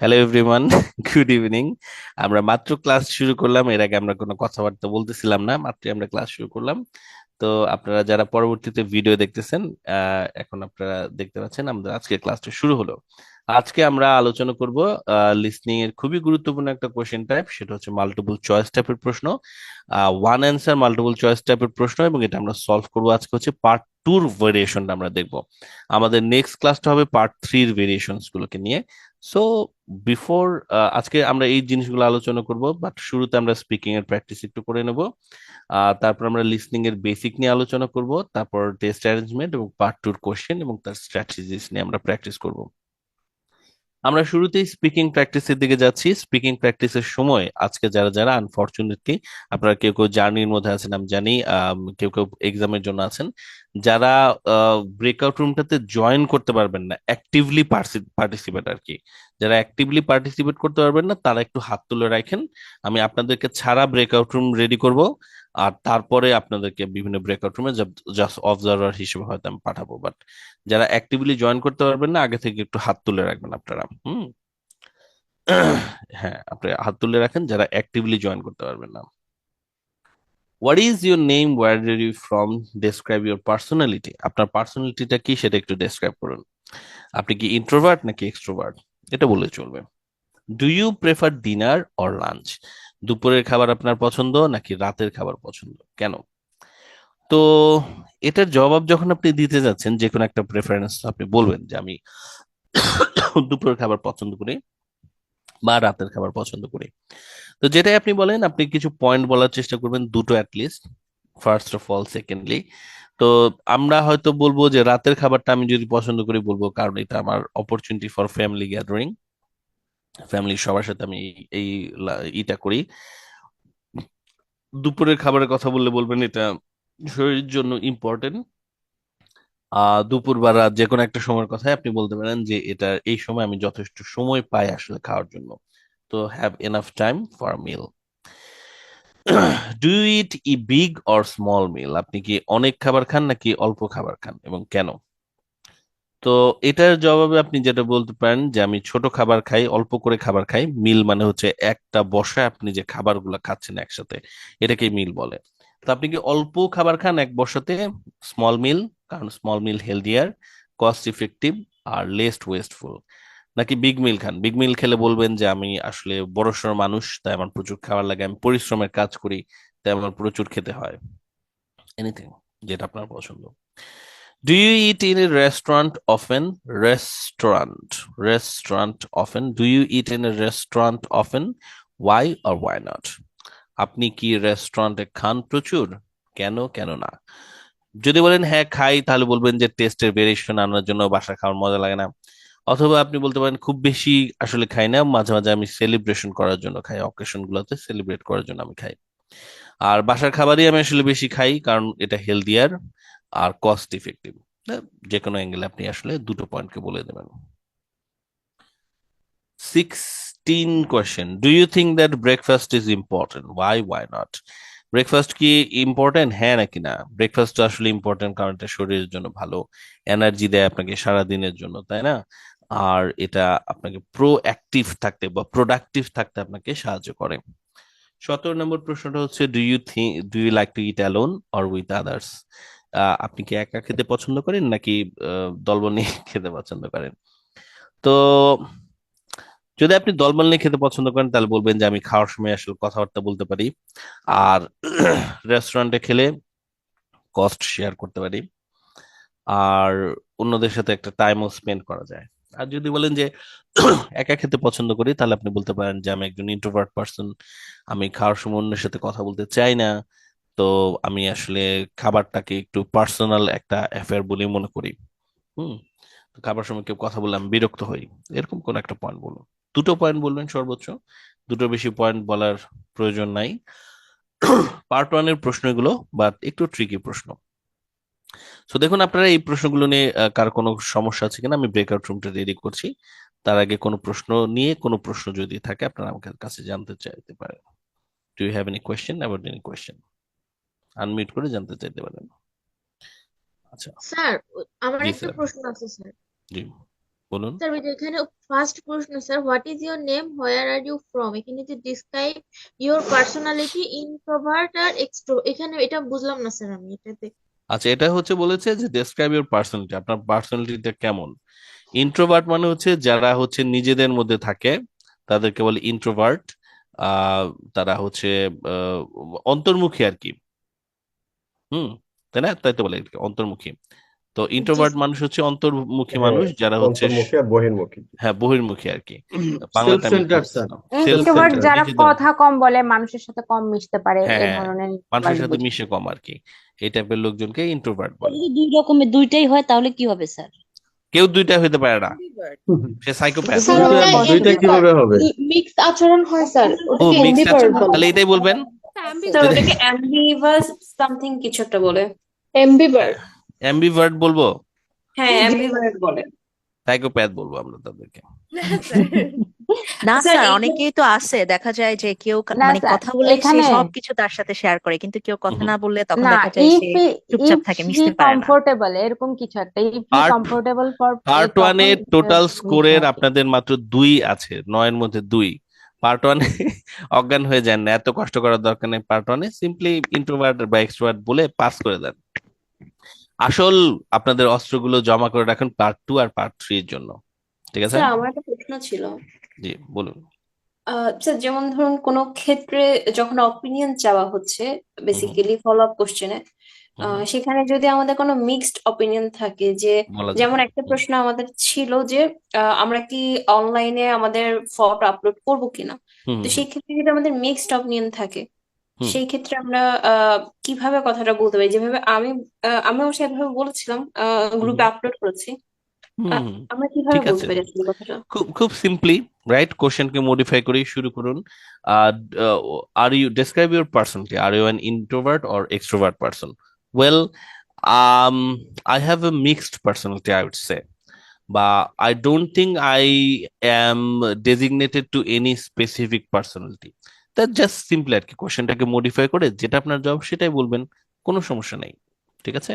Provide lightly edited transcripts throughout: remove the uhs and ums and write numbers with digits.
Hello everyone, good evening. আমরা মাত্র class শুরু করলাম। এর আগে আমরা কোনো কথাবার্তা বলতেছিলাম না, মাত্রই আমরা ক্লাস শুরু করলাম। তো আপনারা যারা পরবর্তীতে ভিডিও দেখতেছেন, এখন আপনারা দেখতে পাচ্ছেন আমাদের আজকে ক্লাসটা শুরু হলো। আজকে আমরা আলোচনা করব লিসনিং এর খুবই গুরুত্বপূর্ণ একটা কোশ্চেন টাইপ, সেটা হচ্ছে মাল্টিপল চয়েস টাইপের প্রশ্ন। ওয়ান অ্যান্সার মাল্টিপল চয়েস টাইপের প্রশ্ন, এবং এটা আমরা সলভ করবো। আজকে হচ্ছে পার্ট টুর ভেরিয়েশনটা আমরা দেখবো। আমাদের নেক্সট ক্লাসটা হবে পার্ট থ্রির ভেরিয়েশনস গুলোকে নিয়ে। সো বিফোর, আজকে আমরা এই জিনিসগুলো আলোচনা করব, বাট শুরুতে আমরা স্পিকিং এর প্র্যাকটিস একটু করে নেব। তারপর আমরা লিসনিং এর বেসিক নিয়ে আলোচনা করব, তারপর টেস্ট অ্যারেঞ্জমেন্ট এবং পার্ট টুর কোশ্চেন এবং তার স্ট্র্যাটেজিস নিয়ে আমরা প্র্যাকটিস করব। আমরা শুরুতেই স্পিকিং প্র্যাকটিসের দিকে যাচ্ছি। স্পিকিং প্র্যাকটিসের সময় আজকে যারা যারা আনফরচুনেটলি, আপনারা কেউ কেউ জার্নির মধ্যে আছেন আমি জানি, কেউ কেউ এক্সামের জন্য আছেন, যারা ব্রেকআউট রুমটাতে জয়েন করতে পারবেন না, অ্যাক্টিভলি পার্টিসিপেট আর কি, যারা অ্যাক্টিভলি পার্টিসিপেট করতে পারবেন না তারা একটু হাত তুলে রাখেন। আমি আপনাদেরকে ছাড়া ব্রেকআউট রুম রেডি করব, আর তারপরে আপনাদেরকে বিভিন্ন ব্রেকআউট রুমে জাস্ট অবজারভার হিসেবে হয়তো আমি পাঠাবো। বাট যারা অ্যাক্টিভলি জয়েন করতে পারবেন না, আগে থেকে একটু হাত তুলে রাখবেন আপনারা। হুম। হ্যাঁ, আপনি হাত তুলে রাখেন যারা অ্যাক্টিভলি জয়েন করতে পারবেন না। What is your name, where are you from, describe your personality. আপনার পার্সোনালিটিটা কি সেটা একটু ডেসক্রাইব করুন। আপনি কি ইন্ট্রোভার্ট নাকি এক্সট্রোভার্ট, এটা বললে চলবে। Do you prefer dinner or lunch, দুপুরের খাবার আপনার পছন্দ নাকি রাতের খাবার পছন্দ, কেন? তো এটার জবাব যখন আপনি দিতে যাচ্ছেন, যে কোনো একটা প্রেফারেন্স আপনি বলবেন যে আমি দুপুরের খাবার পছন্দ করি বা রাতের খাবার পছন্দ করি। তো যেটাই আপনি বলেন, আপনি কিছু পয়েন্ট বলার চেষ্টা করবেন, দুটো at least, first of all. Secondly, তো আমরা হয়তো বলবো যে রাতের খাবারটা আমি যদি পছন্দ করি, বলবো কারণ এটা আমার অপরচুনিটি ফর ফ্যামিলি গ্যাদারিং, ফ্যামিলির সবার সাথে আমি এই ইটা করি। দুপুরের খাবারের কথা বললে বলবেন এটা শরীরের জন্য ইম্পর্টেন্ট। দুপুর বা রাত যে কোনো একটা সময়ের কথাই আপনি বলতে পারেন যে এটা এই সময় আমি যথেষ্ট সময় পাই আসলে খাওয়ার জন্য। তো have enough time for meal. Do eat a big or small meal, আপনি কি অনেক খাবার খান নাকি অল্প খাবার খান এবং কেন? তো এটার জবাবে আপনি যেটা বলতে পারেন যে আমি ছোট খাবার খাই, অল্প করে খাবার খাই। মিল মানে হচ্ছে একটা বসায় আপনি যে খাবারগুলো খাচ্ছেন একসাথে, এটাকে মিল বলে। তো আপনি কি অল্প খাবার খান এক বসাতে, স্মল মিল, কারণ স্মল মিল হেলদিয়ার, কস্ট ইফেক্টিভ আর লেস্ট ওয়েস্টফুল, নাকি বিগ মিল খান? বিগ মিল খেলে বলবেন যে আমি আসলে বড়সড় মানুষ, তাই আমার প্রচুর খাবার লাগে, আমি পরিশ্রমের কাজ করি, তাই আমার প্রচুর খেতে হয়। এনিথিং, যেটা আপনার পছন্দ। Do you eat in a restaurant often, restaurant often, do you eat in a restaurant often, why or why not? আপনি কি রেস্টুরেন্টে খান প্রচুর, কেন কেন না? যদি বলেন হ্যাঁ খাই, তাহলে বলবেন যে টেস্টের ভেরিয়েশন আনার জন্য, বাসা খাওয়ার মজা লাগে না। অথবা আপনি বলতে পারেন খুব বেশি আসলে খাই না, মাঝে মাঝে আমি সেলিব্রেশন করার জন্য খাই, অকেশন গুলোতে সেলিব্রেট করার জন্য আমি খাই। আর বাসার খাবারই আমি আসলে বেশি খাই, কারণ এটা হেলদিয়ার আর কস্ট ইফেক্টিভ। যে কোনো অ্যাঙ্গেলে আপনি আসলে দুটো পয়েন্টকে বলে দেবেন। 16 question, do you think that breakfast is important, why not? Breakfast কি ইম্পর্টেন্ট, হ্যাঁ নাকি না? ব্রেকফাস্ট আসলে ইম্পর্টেন্ট কারণ এটা শরীরের জন্য ভালো, এনার্জি দেয় আপনাকে সারা দিনের জন্য, তাই না? আর এটা আপনাকে প্রোঅ্যাক্টিভ থাকতে বা প্রোডাক্টিভ থাকতে আপনাকে সাহায্য করে। 17 নম্বর প্রশ্নটা হচ্ছে, do you like to eat alone or with others? আপনি কি একা খেতে পছন্দ করেন নাকি দলবল নিয়ে খেতে পছন্দ করেন? তো যদি আপনি দলবল নিয়ে খেতে পছন্দ করেন, তাহলে বলবেন যে আমি খাওয়ার সময় আসলে কথাবার্তা বলতে পারি, আর রেস্টুরেন্টে খেলে কস্ট শেয়ার করতে পারি, আর অন্যদের সাথে একটা টাইমও স্পেন্ড করা যায়। আর যদি বলেন যে একা খেতে পছন্দ করি, তাহলে আপনি বলতে পারেন যে আমি একজন ইন্ট্রোভার্ট পার্সন, আমি খাওয়ার সময় অন্যের সাথে কথা বলতে চাই না। তো আমি আসলে খাবারটাকে একটু পার্সোনাল একটা অ্যাফেয়ার বলে মনে করি। হুম। তো খাবার সময় কেউ কথা বললে আমি বিরক্ত হই। এরকম কোন একটা পয়েন্ট বলুন। দুটো পয়েন্ট বলবেন সর্বোচ্চ, দুটো বেশি পয়েন্ট বলার প্রয়োজন নাই। পার্ট ওয়ানের প্রশ্ন এগুলো, বাট একটু ট্রিকি প্রশ্ন। তো দেখুন, আপনারা এই প্রশ্নগুলো নিয়ে কার কোনো সমস্যা আছে কিনা, আমি ব্রেকআউট রুমটা রেডি করছি। তার আগে কোনো প্রশ্ন নিয়ে, কোনো প্রশ্ন যদি থাকে আপনারা আমাকে কাছে জানতে চাইতে পারেন। Do you have any question about any question? Unmute করে জানতে চাইতে পারেন। আচ্ছা। স্যার, আমার জি একটা স্যার। প্রশ্ন আছে স্যার। জি। বলুন। স্যার ওই যে এখানে ফার্স্ট প্রশ্ন, sir what is your name, where are you from, এখানে যে ডিসক্রাইব ইউর পার্সোনালিটি ইন্ট্রোভার্ট আর এক্সট্রো, এখানে এটা বুঝলাম না স্যার আমি এটাতে। আচ্ছা, এটা হচ্ছে বলেছে যে ডেসক্রাইব ইউর পার্সোনালিটি, আপনার পার্সোনালিটিটা কেমন। ইন্ট্রোভার্ট মানে হচ্ছে যারা হচ্ছে নিজেদের মধ্যে থাকে, তাদেরকে বলে ইন্ট্রোভার্ট। আহ তারা হচ্ছে আহ, অন্তর্মুখী আর কি। হুম, তাই না? তাই তো বলে আর কি, অন্তর্মুখী। তো জি ইন্ট্রোভার্ট স্যার। মানুষ হচ্ছে অন্তর্মুখী হ্যাঁ, মানুষ, যারা হচ্ছে অন্তর্মুখী আর বহির্মুখী। হ্যাঁ বহির্মুখী আর কি। সেলফ বাংলাটা আমি সেন্টার স্যার, খুঁজতেছিলাম। Self self introvert centre, centre. যারা নিজেদের। কথা কম বলে, মানুষের সাথে কম মিশতে পারে, হ্যাঁ এ হ্যাঁ, ধরনের মানুষের ইন্ট্রোভার্ট সাথে বোঝায়। মিশে কম আর কি, এই টাইপের লোকজনকে ইন্ট্রোভার্ট বলে। যদি দুই রকমের দুইটাই হয় তাহলে কি হবে স্যার? কেউ দুইটা হতে পারে না, Ambivert. সে সাইকোপ্যাথ। যদি স্যার ওরা ওটা দুইটা পজিটিভ হয়। কিভাবে হবে? মিক্স আচরণ হয় স্যার, ও ওটাকে মিক্সড আছে, এম্বিভার্ট বলে। তাহলে এটাই বলবেন। Ambivert. স্যার যদি ওটাকে অ্যাম্বিভার্স সামথিং কিছু একটা বলে। এম্বিভার্ট। অ্যাম্বিভার্ট বলবো, হ্যাঁ, অ্যাম্বিভার্ট বলে। সাইকোপ্যাথ বলবো আমরা তাদেরকে। না স্যার স্যার, এই অনেকেই তো আছে, দেখা যায় যে কেউ না মানে স্যার, কথা বললেই সে এখানে সবকিছু তার সাথে শেয়ার করে, কিন্তু কেউ কথা হুম। না বললে তখন না, দেখা যায় ইফ সে চুপচাপ ইফ থাকে, হি মিশতে পারে না। কমফোর্টেবল, এরকম কিছু একটা, if he part comfortable for, part ওয়ানে তখন টোটাল মিশে স্কোরের আর কি। আপনাদের মাত্র 2 আছে, 9-এর মধ্যে 2। পার্ট ওয়ানে অজ্ঞান হয়ে যান না, এত কষ্ট করার দরকার নেই। পার্ট ওয়ানে সিম্পলি ইন্ট্রোভার্ট বা এক্সট্রোভার্ট বলে পাস করে দেন। আসল আপনাদের অস্ত্রগুলো জমা করে রাখুন পার্ট 2 আর পার্ট 3 এর জন্য। ঠিক আছে? স্যার আমার একটা প্রশ্ন ছিল। জি বলুন। স্যার যেমন ধরুন কোনো ক্ষেত্রে যখন অপিনিয়ন চাওয়া হচ্ছে, হুম হুম বেসিক্যালি ফলো আপ কোশ্চেনে, হুম হুম, সেখানে যদি আমাদের কোনো মিক্সড অপিনিয়ন থাকে, যে বলা যাবে। যেমন একটা হুম প্রশ্ন আমাদের ছিল যে আমরা কি অনলাইনে আমাদের ফটো আপলোড করব কিনা। হুম তো হুম সেই ক্ষেত্রে যদি আমাদের মিক্সড অপিনিয়ন থাকে, হুম সেই ক্ষেত্রে আমরা কিভাবে কথাটা বলতে পারি, যেভাবে আমিও সেভাবে বলেছিলাম, হুম গ্রুপে হুম আপলোড করেছি। হুম হুম, আমরা কিভাবে ঠিক বলতে আছে। পারি আসলে কথাটা? খুব খুব সিম্পলি, রাইট, কোশ্চেনকে মডিফাই করে শুরু করুন। আর ইউ ডেসক্রাইব ইউর পার্সনকে, are you an introvert or extrovert person? Well, um I have a mixed personality, I would say, but I don't think I am designated to any specific personality. That just simple আর কি, কোশ্চেনটাকে modify করে যেটা আপনার job সেটাই বলবেন, কোনো সমস্যা নেই। ঠিক আছে?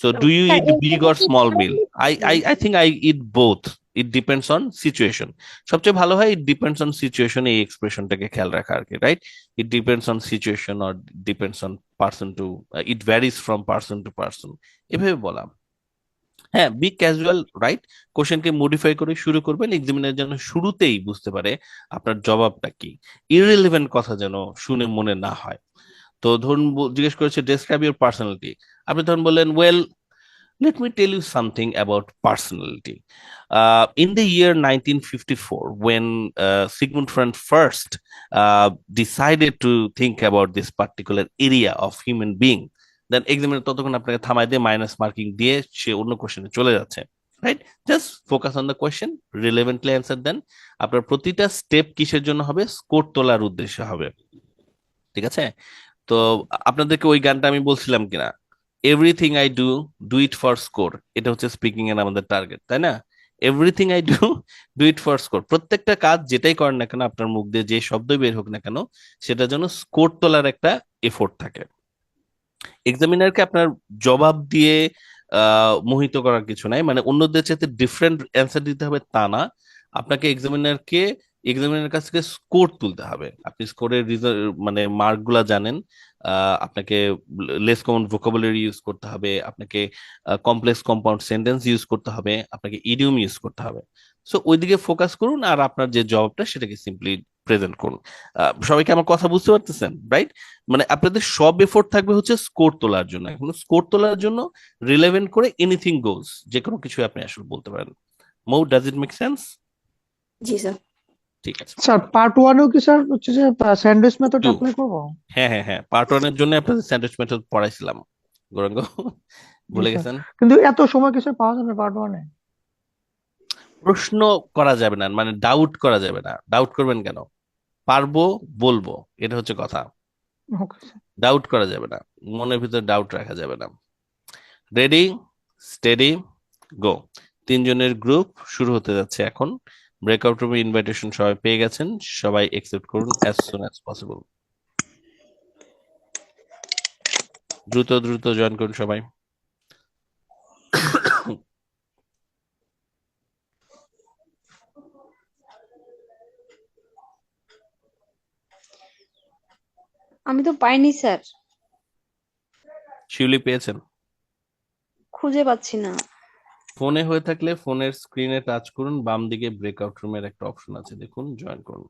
So do you sir eat এর বিগ জন্য অর কি small meal? Time I think I eat both. It depends on situation. সবচেয়ে ভালো হয় ইট ডিপেন্ডস অন সিচুয়েশন, এই এক্সপ্রেশনটাকে খেয়াল রাখা আর কি, right? It depends on situation or depends on person to, it varies from person to person, এভাবে বলা। হ্যাঁ, বি ক্যাজুয়াল, রাইট? কোশ্চেনকে মডিফাই করে শুরু করবেন, এক্সামিনার যেন শুরুতেই বুঝতে পারে আপনার জবাবটা কি। ইররিলেভেন্ট কথা যেন শুনে মনে না হয়। তো ধরুন জিজ্ঞেস করেছে ডেসক্রাইব ইউর পার্সোনালিটি, আপনি ধরুন বললেন, well, let me tell you something about personality. In the year 1954, when Sigmund Freud first decided to think about this particular area of human being, then examiner ততক্ষণ আপনাকে থামাই দিয়ে মাইনাস মার্কিং দিয়ে সে অন্য কোশ্চেনে চলে যাচ্ছে, right? Just focus on the question, relevantly answer দেন। আপনার প্রতিটা স্টেপ কিসের জন্য হবে? স্কোর তোলার উদ্দেশ্যে হবে। ঠিক আছে? তো আপনাদেরকে ওই গানটা আমি বলছিলাম কিনা, everything I do, do it for score, এটা হচ্ছে স্পিকিং এর আমাদের টার্গেট, তাই না? Everything I do, do it for score. প্রত্যেকটা কাজ যেটাই করেন না কেন, আপনার মুখ দিয়ে যে শব্দই বের হোক না কেন, সেটা যেন স্কোর তোলার একটা এফোর্ট থাকে। এক্সামিনারকে আপনার জবাব দিয়ে মোহিত করার কিছু নাই, মানে অন্যদের চাইতে ডিফারেন্ট অ্যান্সার দিতে হবে তা না। আপনাকে এক্সামিনার কাছ থেকে স্কোর তুলতে হবে। আপনি স্কোরের মানে মার্ক গুলা জানেন। আপনাকে লেস কমন ভোকাবুলারি ইউজ করতে হবে, আপনাকে কমপ্লেক্স কম্পাউন্ড সেন্টেন্স ইউজ করতে হবে, আপনাকে ইডিয়ম ইউজ করতে হবে। সো ওইদিকে ফোকাস করুন, আর আপনার যে জবটা সেটাকে সিম্পলি প্রেজেন্ট করুন। সবাইকে আমার কথা বুঝতে পারতেছেন, রাইট? মানে আপনাদের সব এফোর্ট থাকবে হচ্ছে স্কোর তোলার জন্য। এখন স্কোর তোলার জন্য রিলেভেন্ট করে এনিথিং গোজ, যে কোনো কিছু আপনি আসলে বলতে পারেন। Mou, does it make sense? জি স্যার। ঠিক আছে। স্যার পার্ট ওয়ানেও কি স্যার হচ্ছে যে স্যান্ডউইচ মেথড টু, অ্যাপ্লাই করবো? হ্যাঁ হ্যাঁ হ্যাঁ, পার্ট ওয়ানের জন্য আপনাদের স্যান্ডউইচ মেথড পড়াইছিলাম, গৌরাঙ্গ, জি ভুলে স্যার, গেছেন? কিন্তু এত সময় কিছু পাওয়া যাবে পার্ট ওয়ানে? প্রশ্ন করা যাবে না, মানে ডাউট করা যাবে না। ডাউট করবেন কেন? পারবো, বলবো, এটা হচ্ছে কথা। ওকে। ডাউট করা যাবে না, মনের ভিতরে ডাউট রাখা যাবে না। রেডি, স্টেডি, গো। 3 জনের গ্রুপ শুরু হতে যাচ্ছে এখন। ব্রেকআউট রুমে ইনভাইটেশন সবাই পেয়ে গেছেন, সবাই একসেপ্ট করুন অ্যাজ সুন অ্যাজ পসিবল। দ্রুত দ্রুত জয়েন করুন সবাই। আমি তো পাইনি স্যার, শিউলি পেয়েছেন? খুঁজে পাচ্ছি না। ফোনে হয়ে থাকলে ফোনের স্ক্রিনে টাচ করুন, বাম দিকে ব্রেকআউট রুমের একটা অপশন আছে, দেখুন, জয়েন করুন।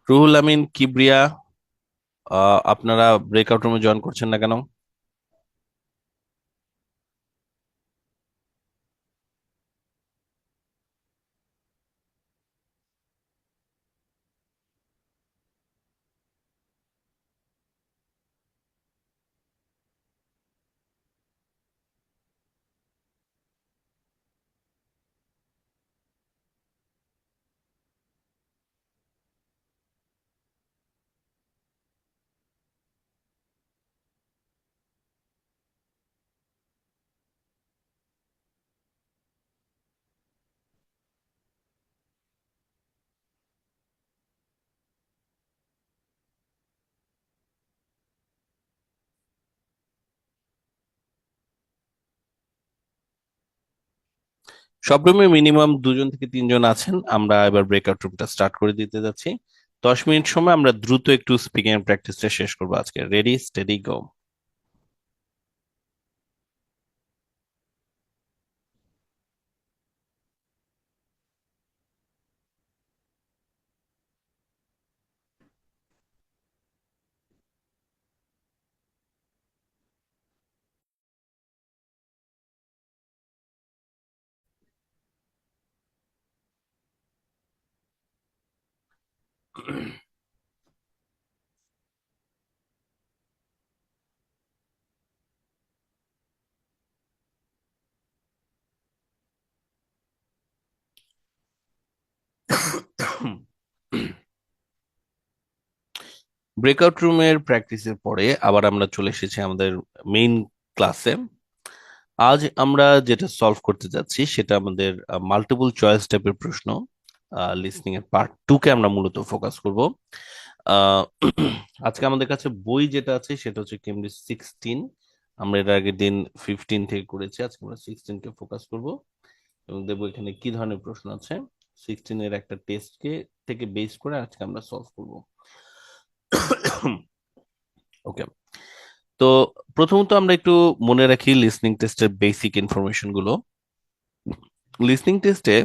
রুহুল আমিন, কিবরিয়া, আপনারা ব্রেকআউট রুমে জয়েন করছেন না কেন? সব রুমে মিনিমাম 2 থেকে 3 জন আছেন। আমরা এবার ব্রেকআউট রুমটা স্টার্ট করে দিতে যাচ্ছি। 10 মিনিট সময় আমরা দ্রুত একটু স্পিকিং প্র্যাকটিসটা শেষ করবো আজকে। রেডি, স্টেডি, গো। ব্রেকআউট রুমের প্র্যাকটিসের পরে আবার আমরা চলে এসেছি আমাদের মেইন ক্লাসে। আজ আমরা যেটা সলভ করতে যাচ্ছি সেটা আমাদের মাল্টিপল চয়েস টাইপের প্রশ্ন। লিসনিং এর পার্ট 2 কে আমরা মূলত ফোকাস করব। আহ, আজকে আমাদের কাছে বই যেটা আছে সেটা হচ্ছে কেমব্রিজ 16। আমরা এর আগের দিন 15 থেকে করেছি, আজকে আমরা 16 কে ফোকাস করব এবং দেখবো এখানে কি ধরনের প্রশ্ন আছে। 16 এর একটা টেস্টকে থেকে বেস করে আজকে আমরা সলভ করব। ওকে, তো প্রথমত আমরা একটু মনে রাখি লিসনিং টেস্টের বেসিক ইনফরমেশন গুলো। লিসনিং টেস্টে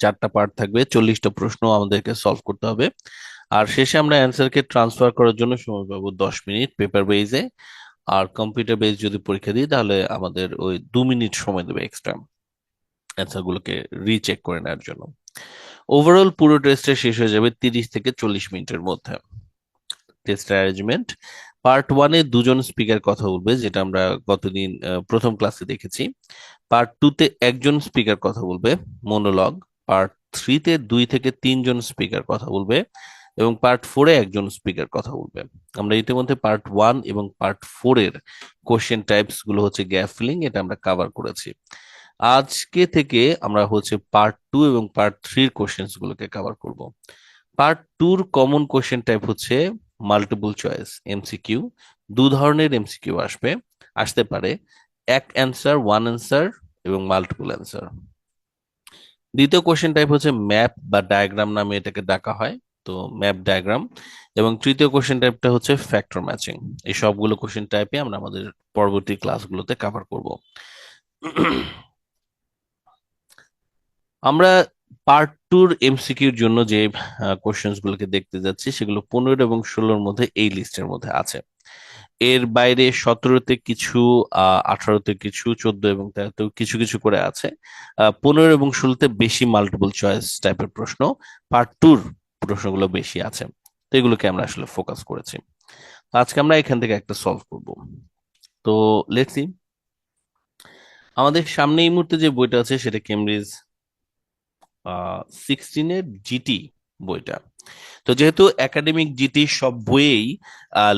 4টা পার্ট থাকবে, 40টা প্রশ্ন আমাদেরকে সলভ করতে হবে। আর শেষে আমরা অ্যান্সারকে ট্রান্সফার করার জন্য সময় পাবো 10 মিনিট পেপার বেজে। আর কম্পিউটার বেজ যদি পরীক্ষা দিই তাহলে আমাদের ওই 2 মিনিট সময় দেবে এক্সট্রা অ্যান্সার গুলোকে রিচেক করে নেওয়ার জন্য। ওভারঅল পুরো টেস্টে শেষ হয়ে যাবে 30 থেকে 40 মিনিটের মধ্যে। টেস্ট অ্যারেঞ্জমেন্ট: পার্ট 1-এ 2জন স্পিকার কথা বলবে, যেটা আমরা গতদিন প্রথম ক্লাসে দেখেছি। পার্ট 2-তে একজন স্পিকার কথা বলবে, মোনোলগ। পার্ট 3-তে 2 থেকে 3 জন স্পিকার কথা বলবে এবং পার্ট 4-এ একজন স্পিকার কথা বলবে। আমরা ইতিমধ্যে পার্ট 1 এবং পার্ট 4-এর কোশ্চেন টাইপস গুলো হচ্ছে গ্যাপ ফিলিং, এটা আমরা কভার করেছি। আজকে থেকে আমরা হচ্ছে পার্ট 2 এবং পার্ট 3-র কোশ্চেন গুলোকে কভার করব। পার্ট 2-র কমন কোশ্চেন টাইপ হচ্ছে মাল্টিপল চয়েস এমসিকিউ। 2 ধরনের এমসিকিউ আসতে পারে, এক অ্যান্সার, ওয়ান অ্যান্সার এবং মাল্টিপল অ্যান্সার। দ্বিতীয় কোশ্চেন টাইপ হচ্ছে ম্যাপ বা ডায়াগ্রাম নামে এটাকে ডাকা হয়, তো ম্যাপ ডায়াগ্রাম। এবং তৃতীয় কোশ্চেন টাইপটা হচ্ছে ফ্যাক্টর ম্যাচিং। এই সবগুলো কোশ্চেন টাইপে আমরা আমাদের পরবর্তী ক্লাসগুলোতে কভার করব। আমরা পার্ট 2-র এমসিকিউর জন্য যে কোশ্চেন্স গুলোকে দেখতে যাচ্ছি সেগুলো 15 এবং 16-র মধ্যে এই লিস্টের মধ্যে আছে। এর বাইরে 17-তে কিছু, 18-তে কিছু, 14 এবং 13-তেও কিছু কিছু করে আছে। 15 এবং 16-তে বেশি মাল্টিপল চয়েস টাইপের প্রশ্ন, পার্ট 2-র প্রশ্নগুলো বেশি আছে। তো এগুলোকে আমরা আসলে ফোকাস করেছি। আজকে আমরা এখান থেকে একটা সলভ করব। তো লেটস সি। আমাদের সামনে এই মুহূর্তে যে বইটা আছে সেটা কেমব্রিজ 16-এর জিটি বইটা। তো যেহেতু একাডেমিক জিটি সব বইয়েই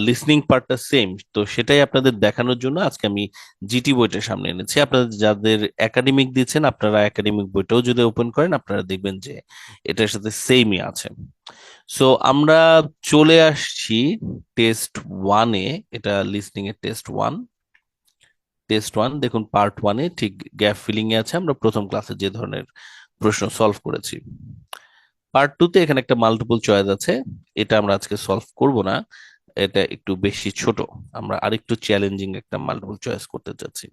লিসনিং পার্টটা সেম, তো সেটাই আপনাদের দেখানোর জন্য আজকে আমি জিটি বইটা সামনে এনেছি। আপনাদের যাদের একাডেমিক দিচ্ছেন, আপনারা একাডেমিক বইটাও যদি ওপেন করেন, আপনারা দেখবেন যে এটার সাথে সেমই আছে। সো আমরা চলে আসছি টেস্ট ওয়ানে। এটা লিসনিং এর টেস্ট ওয়ান দেখুন, পার্ট ওয়ানে ঠিক গ্যাপ ফিলিং এ আছে। আমরা প্রথম ক্লাসে যে ধরনের প্রশ্ন সলভ করেছি। পার্ট টু তে এখানে একটা মাল্টিপল চয়েস আছে, এটা আমরা আজকে সলভ করব না, এটা একটু বেশি ছোট। আমরা আরেকটু চ্যালেঞ্জিং একটা মাল্টিপল চয়েস করতে চাচ্ছি।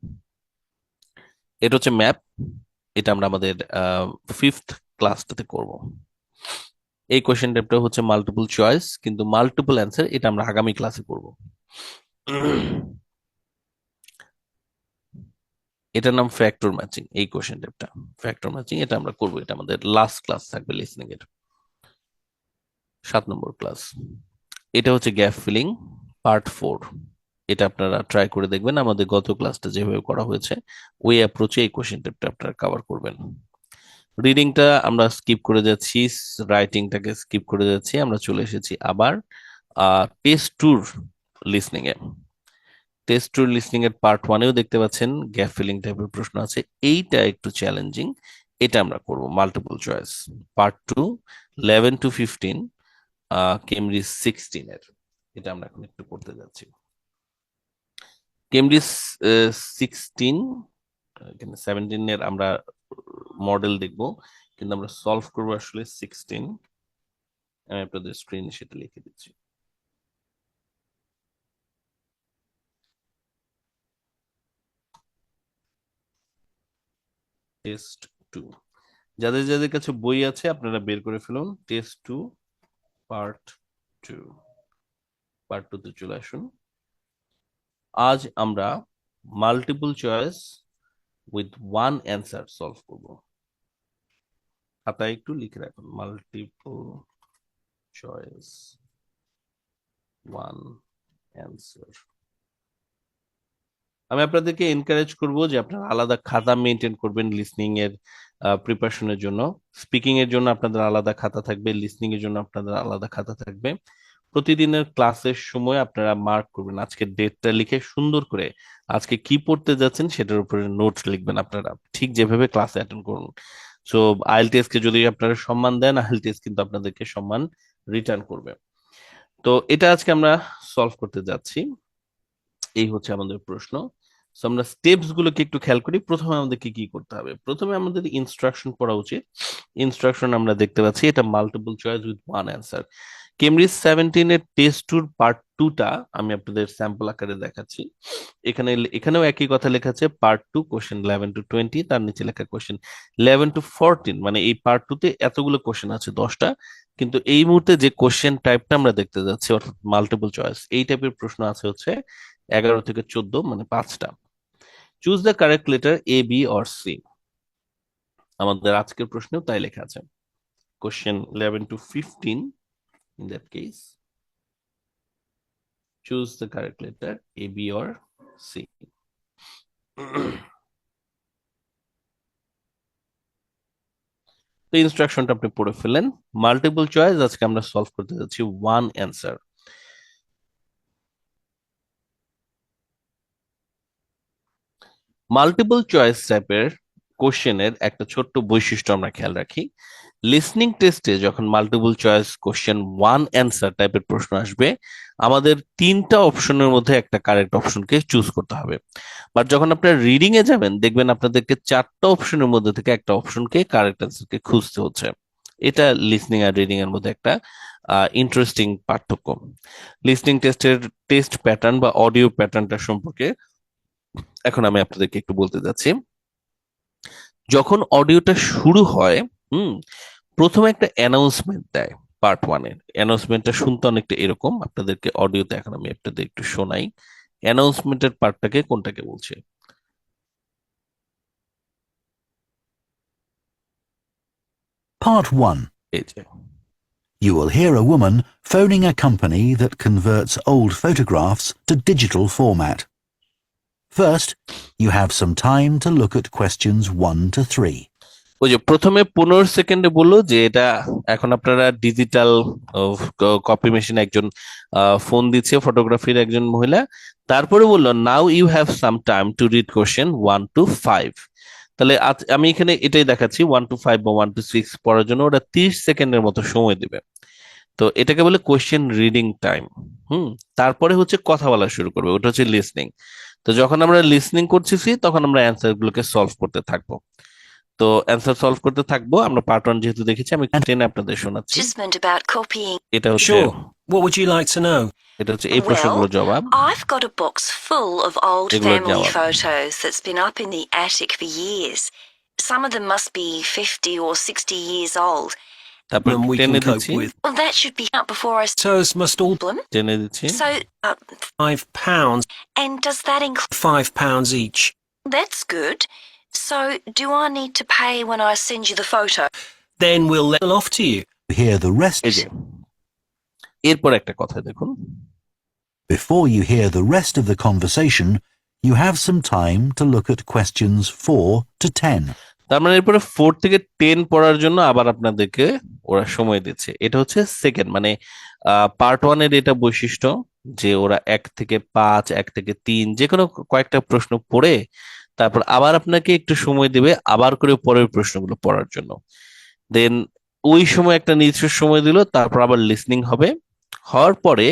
এটা হচ্ছে ম্যাপ, এটা আমরা আমাদের ফিফথ ক্লাসটাতে করব। এই কোয়েশ্চেন টাইপটা হচ্ছে মাল্টিপল চয়েস, কিন্তু মাল্টিপল অ্যান্সার এটা আমরা আগামী ক্লাসে করব। এটার নাম ফ্যাক্টর ম্যাচিং। এই কোয়েশ্চেন টাইপটা ফ্যাক্টর ম্যাচিং, এটা আমরা করব। এটা আমাদের লাস্ট ক্লাস থাকবে লিসনিং এর, 7 নম্বর ক্লাস। এটা হচ্ছে গ্যাপ ফিলিং পার্ট 4। এটা আপনারা ট্রাই করে দেখবেন, আমাদের গত ক্লাসটা যেভাবে করা হয়েছে ওই অ্যাপ্রোচে এই কোয়েশ্চেন টাইপটা আপনারা কভার করবেন। রিডিংটা আমরা স্কিপ করে যাচ্ছি, রাইটিংটাকে স্কিপ করে যাচ্ছি। আমরা চলে এসেছি আবার টেস্ট টুর লিসনিং এ। টেস্ট টুর লিসনিং এর পার্ট ওয়ানেও দেখতে পাচ্ছেন গ্যাপ ফিলিং টাইপের প্রশ্ন আছে। এইটা একটু চ্যালেঞ্জিং, এটা আমরা করব multiple choice. Part 2 11 to 15 Cambridge 16 এর, এটা আমরা এখন একটু করতে যাচ্ছি। কেমব্রিজ 16, এখানে 17 এর আমরা মডেল দেখব, কিন্তু আমরা সলভ করব আসলে 16। আমি আপনাদের স্ক্রিনে সেটা লিখে দিচ্ছি। টেস্ট 2, যাদের যাদের কাছে বই আছে আপনারা বের করে ফেলুন। টেস্ট 2 পার্ট 2, পার্ট 2 তে চলে আসুন। আজ আমরা multiple choice with one answer solve করব। খাতায় একটু লিখে রাখুন, মাল্টিপল চয়েস ওয়ান অ্যান্সার। আমি আপনাদেরকে এনকারেজ করব যে আপনারা আলাদা খাতা মেনটেন করবেন লিসনিং এর প্রিপারেশনের জন্য। স্পিকিং এর জন্য আপনাদের আলাদা খাতা থাকবে, লিসনিং এর জন্য আপনাদের আলাদা খাতা থাকবে। প্রতিদিনের ক্লাসের সময় আপনারা মার্ক করবেন, আজকে ডেটটা লিখে সুন্দর করে আজকে কি পড়তে যাচ্ছেন সেটার উপরে নোট লিখবেন আপনারা, ঠিক যেভাবে ক্লাসে অ্যাটেন্ড করুন। সো আইএলটিএস কে যদি আপনারা সম্মান দেন, আইএলটিএস কিন্তু আপনাদেরকে সম্মান রিটার্ন করবে। তো এটা আজকে আমরা সলভ করতে যাচ্ছি। এই হচ্ছে আমাদের প্রশ্ন। সো আমরা স্টেপস গুলোকে একটু খেয়াল করি। প্রথমে আমাদেরকে কি করতে হবে? প্রথমে আমাদের ইনস্ট্রাকশন পড়া উচিত। ইনস্ট্রাকশন আমরা দেখতে পাচ্ছি, এটা multiple choice with one answer. Cambridge 17 এর টেস্ট টুর পার্ট 2টা আমি আপনাদের স্যাম্পল আকারে দেখাচ্ছি। এখানেও একই কথা লেখা আছে, পার্ট 2 কোশ্চেন 11 to 20, তার নিচে লেখা কোশ্চেন 11 to 14। মানে এই পার্ট 2তে এতগুলো কোশ্চেন আছে 10টা, কিন্তু এই মুহূর্তে যে কোশ্চেন টাইপটা আমরা দেখতে যাচ্ছি অর্থাৎ মাল্টিপল চয়েস, এই টাইপের প্রশ্ন আছে হচ্ছে 11 থেকে 14, মানে 5টা। Choose the correct letter A, B or C. আমাদের আজকের প্রশ্নেও তাই লেখা আছে, question 11 to 15। In that case, choose the correct letter A, B or C. তো ইনস্ট্রাকশনটা আপনি পড়ে ফেলেন। মাল্টিপল চয়েস আজকে আমরা সলভ করতে যাচ্ছি ওয়ান অ্যান্সার। মাল্টিপল চয়েস টাইপের কোশ্চেনের একটা ছোট্ট বৈশিষ্ট্য আমরা খেয়াল রাখি। লিসনিং টেস্টে যখন multiple choice question one answer টাইপের প্রশ্ন আসবে, আমাদের 3টা অপশনের মধ্যে একটা কারেক্ট অপশনকে চুজ করতে হবে। বাট যখন আপনারা রিডিং এ যাবেন, দেখবেন আপনাদেরকে 4টা অপশনের মধ্যে থেকে একটা অপশনকে কারেক্ট অ্যান্সারকে খুঁজতে হচ্ছে। এটা লিসনিং আর রিডিং এর মধ্যে একটা ইন্টারেস্টিং পার্থক্য। লিসনিং টেস্টের টেস্ট প্যাটার্ন বা অডিও প্যাটার্নটা সম্পর্কে এখন আমি আপনাদেরকে একটু বলতে যাচ্ছি। যখন অডিওটা শুরু হয়, প্রথমে একটা অ্যানাউন্সমেন্ট দেয়। পার্ট 1-এর অ্যানাউন্সমেন্টটা শুনতে অনেকটা এরকম, আপনাদেরকে অডিওতে এখন আমি আপনাদের একটু শোনাই অ্যানাউন্সমেন্টের পার্টটাকে কোনটাকে বলছে। Part 1. এই যে You will hear a woman phoning a company that converts old photographs to digital format. First, you have some time to look at questions 1 to 3. ওই যে প্রথমে 15 সেকেন্ডে বললো যে এটা এখন আপনারা ডিজিটাল কপি মেশিনে একজন ফোন দিচ্ছে, ফটোগ্রাফির একজন মহিলা। তারপরে বললো now you have some time to read question 1 to 5। তাহলে আমি এখানে এটাই দেখাচ্ছি 1 to 5 বা 1 to 6 পড়ার জন্য ওরা 30 সেকেন্ডের মতো সময় দিবে। তো এটাকে বলে কোশ্চেন রিডিং টাইম। তারপরে হচ্ছে কথা বলা শুরু করবে, ওটা হচ্ছে লিসনিং। তো যখন আমরা লিসনিং করতেছি তখন আমরা অ্যান্সার গুলোকে সলভ করতে থাকবো। তো অ্যান্সার সলভ করতে থাকবো। আমরা পার্ট 1 যেহেতু দেখেছি, আমি টেনে আপনাদের শোনাচ্ছি। about copying. এটা হচ্ছে Sure. What would you like to know? এটা হচ্ছে এই প্রশ্নগুলোর জবাব, I've got a box full of old এগুলোর family জবাব। photos that's been up in the attic for years. Some of them must be 50 or 60 years old. তারপর And we টেনে can cope দিচ্ছি, with. Well, that should be out before I Photos must all them. টেনে দিচ্ছি। So, £5, and does that include? £5 each. That's good. So, do I need to pay when I send you the photo? Then we'll let it off to you. Hear the rest. এই যে এরপর একটা কথা দেখুন, Before you hear the rest of the conversation, you have some time to look at questions 4 to 10. তার মানে এরপরে 4 থেকে 10 পড়ার জন্য আবার আপনাদেরকে ওরা সময় দিচ্ছে। এটা হচ্ছে সেকেন্ড, মানে পার্ট 1 এর এটা বৈশিষ্ট্য যে ওরা 1 থেকে 5, 1 থেকে 3 যে কোনো কয়েকটা প্রশ্ন পড়ে তারপর আবার আপনাকে একটু সময় দেবে আবার করে পরের প্রশ্নগুলো পড়ার জন্য। দেন ওই সময় একটা নির্দিষ্ট সময় দিল, তারপর আবার লিসনিং হবে, হওয়ার পরে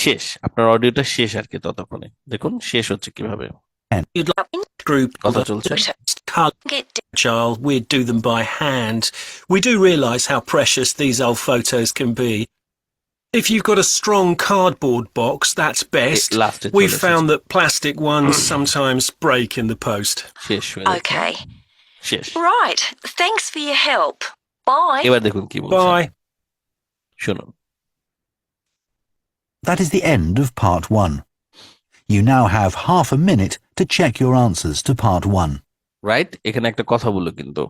শেষ, আপনার অডিওটা শেষ আর কি। ততক্ষণে দেখুন শেষ হচ্ছে কিভাবে, You'd like group কথা চলছে। colour Get child, we'd do them by hand. We do realise how precious these old photos can be. If you've got a strong cardboard box, that's best. লাস্টে We've found that plastic ones sometimes break in the post. শেষ হয়ে যাচ্ছে। okay. শেষ। Right. Thanks for your help. Bye. এবার দেখুন কি বলছে, Bye. শুনুন। That is the end of part 1. You now have half a minute to check your answers to part 1. Right, এখানে একটা কথা বলো কিন্তু,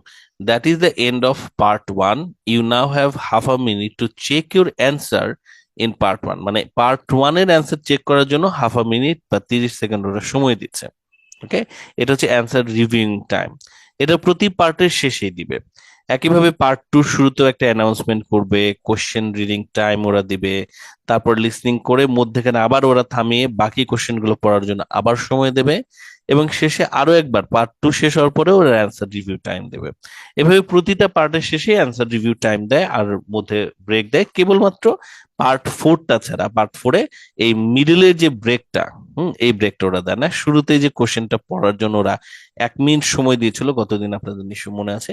that is the end of part 1, you now have half a minute to check your answer in part 1। মানে part 1 এর answer check করার জন্য half a minute বা 30 সেকেন্ড ওরা সময় দিচ্ছে। ওকে, এটা হচ্ছে অ্যান্সার রিভিউইং টাইম। এটা প্রতি পার্টের শেষেই দিবে। একইভাবে পার্ট 2 শুরুতেও একটা অ্যানাউন্সমেন্ট করবে, কোশ্চেন রিডিং টাইম ওরা দিবে, তারপর লিসনিং করে মধ্যখানে আবার ওরা থামিয়ে বাকি কোশ্চেন গুলো পড়ার জন্য আবার সময় দেবে, এবং শেষে আরো একবার পার্ট 2 শেষ হওয়ার পরে ওরা অ্যান্সার রিভিউ টাইম দেবে। এভাবে প্রতিটা পার্টের শেষে অ্যান্সার রিভিউ টাইম দেয় আর মধ্যে ব্রেক দেয়। কেবলমাত্র পার্ট 4টা ছাড়া, পার্ট 4-এ এই মিডলের যে ব্রেকটা, এই ব্রেকটা ওরা দেয় না। শুরুতে যে কোশ্চেনটা পড়ার জন্য ওরা 1 মিনিট সময় দিয়েছিল গতদিন, আপনাদের নিশ্চয় মনে আছে।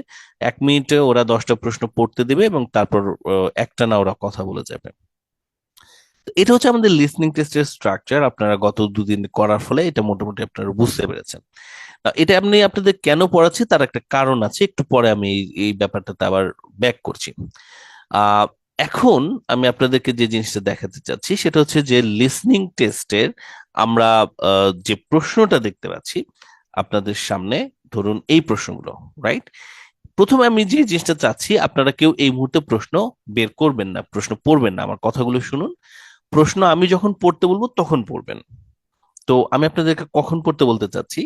1 মিনিটে ওরা 10টা প্রশ্ন পড়তে দিবে এবং তারপর একটানা ওরা কথা বলে যাবে। এটা হচ্ছে আমাদের লিসনিং টেস্টের স্ট্রাকচার। আপনারা গত 2 দিন করার ফলে এটা মোটামুটি আপনারা বুঝতে পেরেছেন। এটা আমি আপনাদের কেন পড়াচ্ছি তার একটা কারণ আছে, একটু পরে আমি এই ব্যাপারটাতে আবার ব্যাক করছি। এখন আমি আপনাদেরকে যে জিনিসটা দেখাতে চাচ্ছি সেটা হচ্ছে যে লিসনিং টেস্টের আমরা যে প্রশ্নটা দেখতে পাচ্ছি আপনাদের সামনে, ধরুন এই প্রশ্নগুলো, রাইট। প্রথমে আমি যে জিনিসটা চাচ্ছি, আপনারা কেউ এই মুহূর্তে প্রশ্ন বের করবেন না, প্রশ্ন পড়বেন না, আমার কথাগুলো শুনুন। প্রশ্ন আমি যখন পড়তে বলবো তখন পড়বেন। তো আমি আপনাদেরকে কখন পড়তে বলতে চাচ্ছি,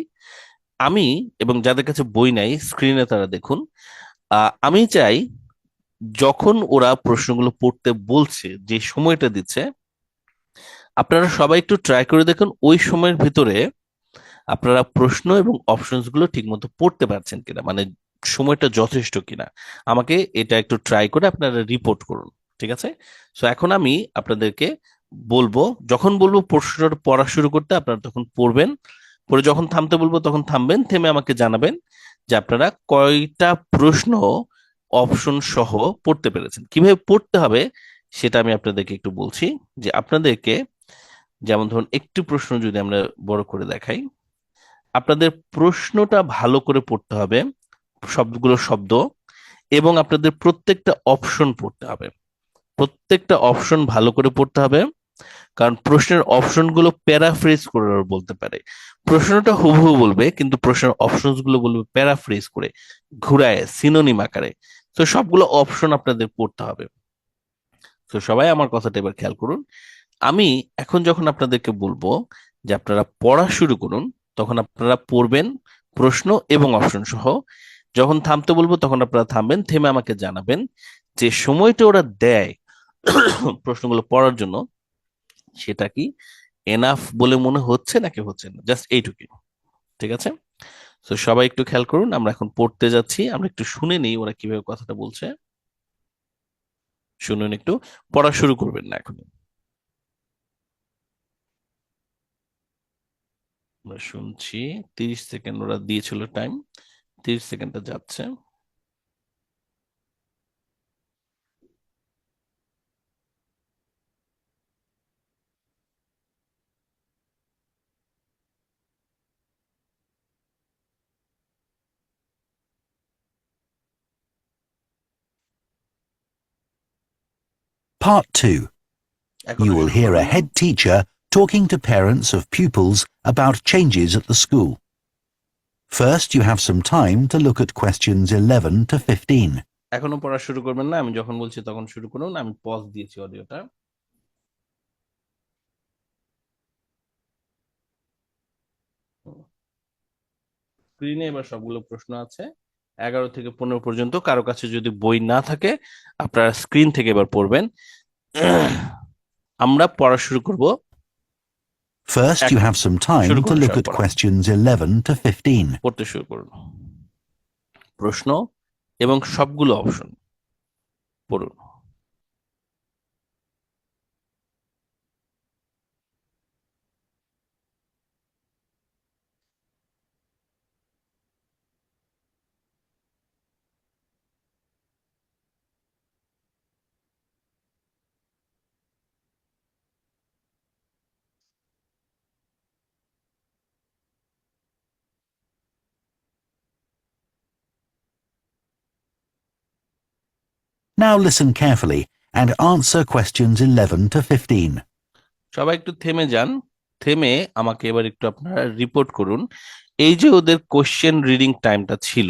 আমি এবং যাদের কাছে বই নাই স্ক্রিনে তারা দেখুন, আমি চাই যখন ওরা প্রশ্নগুলো পড়তে বলছে, যে সময়টা দিচ্ছে, আপনারা সবাই একটু ট্রাই করে দেখুন ওই সময়ের ভিতরে আপনারা প্রশ্ন এবং অপশনস গুলো ঠিক মতো পড়তে পারছেন কিনা, মানে সময়টা যথেষ্ট কিনা। আমাকে এটা একটু ট্রাই করে আপনারা রিপোর্ট করুন, ঠিক আছে? সো এখন আমি আপনাদেরকে বলবো, যখন বলবো প্রশ্নটা পড়া শুরু করতে আপনারা তখন পড়বেন, পরে যখন থামতে বলবো তখন থামবেন, থেমে আমাকে জানাবেন যে আপনারা কয়টা প্রশ্ন অপশন সহ পড়তে পেরেছেন। কিভাবে পড়তে হবে সেটা আমি আপনাদেরকে একটু বলছি। যে আপনাদেরকে, যেমন ধরুন একটি প্রশ্ন যদি আমরা বড় করে দেখাই, আপনাদের প্রশ্নটা ভালো করে পড়তে হবে, সবগুলো শব্দ, এবং আপনাদের প্রত্যেকটা অপশন পড়তে হবে। প্রত্যেকটা অপশন ভালো করে পড়তে হবে, কারণ প্রশ্নের অপশনগুলো প্যারাফ্রেজ করে বলতে পারে। প্রশ্নটা হুবহু বলবে কিন্তু প্রশ্নের অপশনস গুলো বলবে প্যারাফ্রেজ করে, ঘুরায়, সিনোনিম আকারে। তো সবগুলো অপশন আপনাদের পড়তে হবে। তো সবাই আমার কথাটা এবার খেয়াল করুন। আমি এখন যখন আপনাদেরকে বলবো যে আপনারা পড়া শুরু করুন, তখন আপনারা পড়বেন প্রশ্ন এবং অপশন সহ। যখন থামতে বলবো তখন আপনারা থামবেন, থেমে আমাকে জানাবেন যে সময়টা ওরা দেয় প্রশ্নগুলো পড়ার জন্য সেটা কি এনাফ বলে মনে হচ্ছে নাকি হচ্ছে না, জাস্ট এইটুকুই। ঠিক আছে, তো সবাই একটু খেয়াল করুন, আমরা এখন পড়তে যাচ্ছি, আমরা একটু শুনে নিই ওরা কিভাবে কথাটা বলছে। শুনুন একটু, পড়া শুরু করবেন না এখন। আমরা শুনছি, 30 সেকেন্ড ওরা দিয়েছিল টাইম, 30 সেকেন্ডটা যাচ্ছে। Part 2. এখনো You will শুরু hear a করবেন না। head teacher talking to parents of pupils about changes at the school. First, you have some time to look at questions 11 to 15. এখনো পড়া শুরু করবেন না, আমি যখন বলছি তখন শুরু করুন, আমি পজ দিয়েছি অডিওটা। স্ক্রিনে এবার সবগুলো প্রশ্ন আছে 11 থেকে 15 পর্যন্ত। কারো কাছে যদি বই না থাকে আপনারা স্ক্রিন থেকে এবার পড়বেন। আমরা পড়া শুরু করব। First, you have some time শুরু to করুন look সবাই at পড়া। questions 11 to 15. পড়তে শুরু করুন। প্রশ্ন এবং সবগুলো অপশন পড়ুন। Now listen carefully and answer questions 11 to 15. সবাই একটু থেমে যান, থেমে আমাকে এবার একটু আপনারা রিপোর্ট করুন এই যে ওদের কোশ্চেন রিডিং টাইমটা ছিল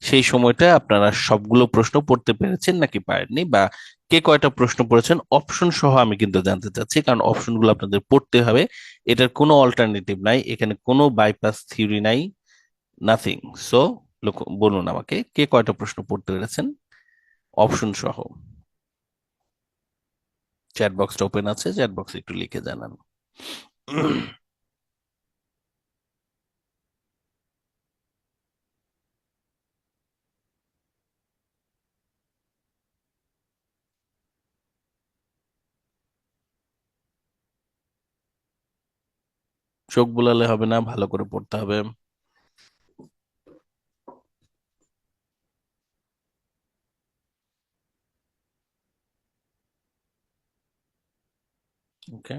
সেই সময়টা আপনারা সবগুলো প্রশ্ন পড়তে পেরেছেন নাকি পারেননি, বা কে কয়টা প্রশ্ন পড়েছেন অপশন সহ আমি কিন্তু জানতে চাচ্ছি, কারণ অপশনগুলো আপনাদের পড়তে হবে। এটার কোনো অল্টারনেটিভ নাই, এখানে কোনো বাইপাস থিওরি নাই, নাথিং। সো বলুন আমাকে কে কয়টা প্রশ্ন পড়তে পেরেছেন অপশন সহ। চ্যাট বক্সটা ওপেন আছে, চ্যাট বক্সে একটু লিখে জানান। চোখ বুলালে হবে না, ভালো করে পড়তে হবে। ওকে,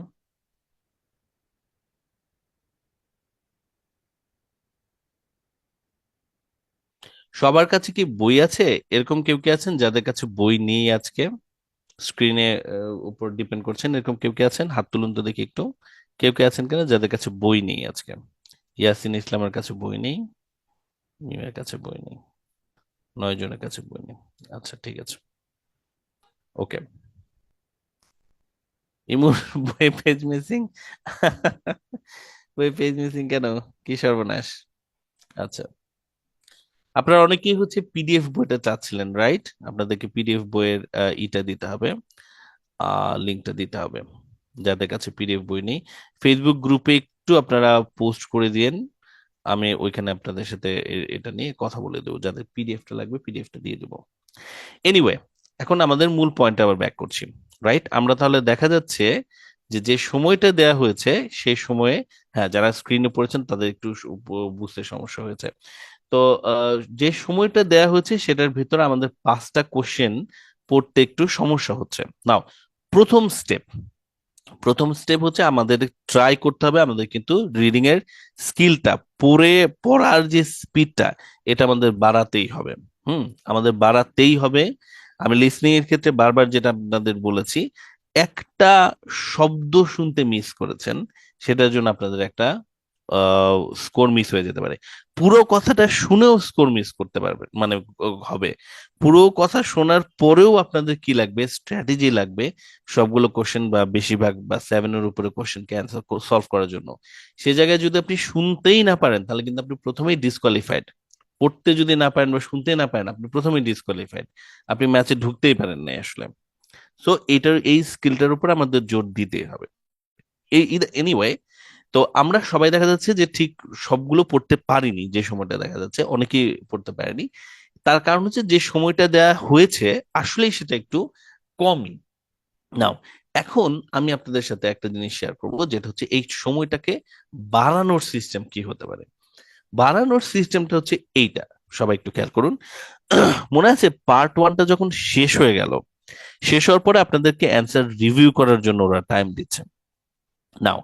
সবার কাছে কি বই আছে? এরকম কেউ কি আছেন যাদের কাছে বই নেই? আজকে স্ক্রিনে উপর ডিপেন্ড করছেন, এরকম কেউ কি আছেন? হাত তুলুন তো দেখি একটু, কেউ কে আছেন কিনা যাদের কাছে বই নেই আজকে? ইয়াসিন ইসলামের কাছে বই নেই, মিমের কাছে বই নেই, 9 জনের কাছে বই নেই। আচ্ছা ঠিক আছে, ওকে। ইমুর বই পেজ মিসিং? বই পেজ মিসিং কেন, কি সর্বনাশ! আচ্ছা, আপনারা অনেকেই হচ্ছে পিডিএফ বইটা চাচ্ছিলেন, রাইট? আপনাদেরকে পিডিএফ বইয়ের ইটা দিতে হবে, লিঙ্কটা দিতে হবে যাদের কাছে পিডিএফ বই নেই। ফেসবুক গ্রুপে একটু আপনারা পোস্ট করে দিয়েন, আমি ওইখানে আপনাদের সাথে এটা নিয়ে কথা বলে দেবো, যাদের পিডিএফটা লাগবে পিডিএফটা দিয়ে দেবো। এনিওয়ে, এখন আমাদের মূল পয়েন্টে আবার ব্যাক করছি, রাইট? আমরা তাহলে দেখা যাচ্ছে যে যে সময়টা দেয়া হয়েছে সেই সময়ে, হ্যাঁ যারা স্ক্রিনে পড়েছেন তাদের একটু বুঝতে সমস্যা হয়েছে। তো যে সময়টা দেয়া হয়েছে সেটার ভিতরে আমাদের 5টা কোশ্চেন পড়তে একটু সমস্যা হচ্ছে। নাও প্রথম স্টেপ হচ্ছে আমাদের ট্রাই করতে হবে, আমাদের কিন্তু রিডিং এর স্কিলটা, পড়ার যে স্পিডটা এটা আমাদের বাড়াতেই হবে। আমাদের বাড়াতেই হবে। আমি লিসনিং এর ক্ষেত্রে বারবার যেটা আপনাদের বলেছি, একটা শব্দ শুনতে মিস করেছেন সেটার জন্য আপনাদের একটা স্কোর মিস হয়ে যেতে পারে। পুরো কথাটা শুনেও স্কোর মিস করতে পারবেন, মানে হবে। পুরো কথা শোনার পরেও আপনাদের কি লাগবে, স্ট্র্যাটেজি লাগবে সবগুলো কোশ্চেন বা বেশিরভাগ বা 7-এর উপরে কোশ্চেনকে অ্যান্সার সলভ করার জন্য। সে জায়গায় যদি আপনি শুনতেই না পারেন তাহলে কিন্তু আপনি প্রথমেই ডিসকোয়ালিফাইড। পড়তে যদি না পারেন বা শুনতে না পারেন, আপনি প্রথমেই ডিসকোয়ালিফাইড, আপনি ম্যাচে ঢুকতেই পারেন না আসলে। সো এই স্কিলটার উপর আমাদের জোর দিতে হবে। এনিওয়ে, তো আমরা সবাই দেখা যাচ্ছে যে ঠিক সবগুলো পড়তে পারিনি, যে সময়টা দেখা যাচ্ছে অনেকেই পড়তে পারেনি। তার কারণ হচ্ছে যে সময়টা দেয়া হয়েছে আসলেই সেটা একটু কমই। নাও, এখন আমি আপনাদের সাথে একটা জিনিস শেয়ার করবো, যেটা হচ্ছে এই সময়টাকে বাড়ানোর সিস্টেম কি হতে পারে। বাড়ানোর সিস্টেমটা হচ্ছে এইটা, সবাই একটু খেয়াল করুন। মনে আছে পার্ট 1টা যখন শেষ হয়ে গেল, শেষ হওয়ার পরে আপনাদেরকে অ্যান্সার রিভিউ করার জন্য ওরা টাইম দিচ্ছে। নাও,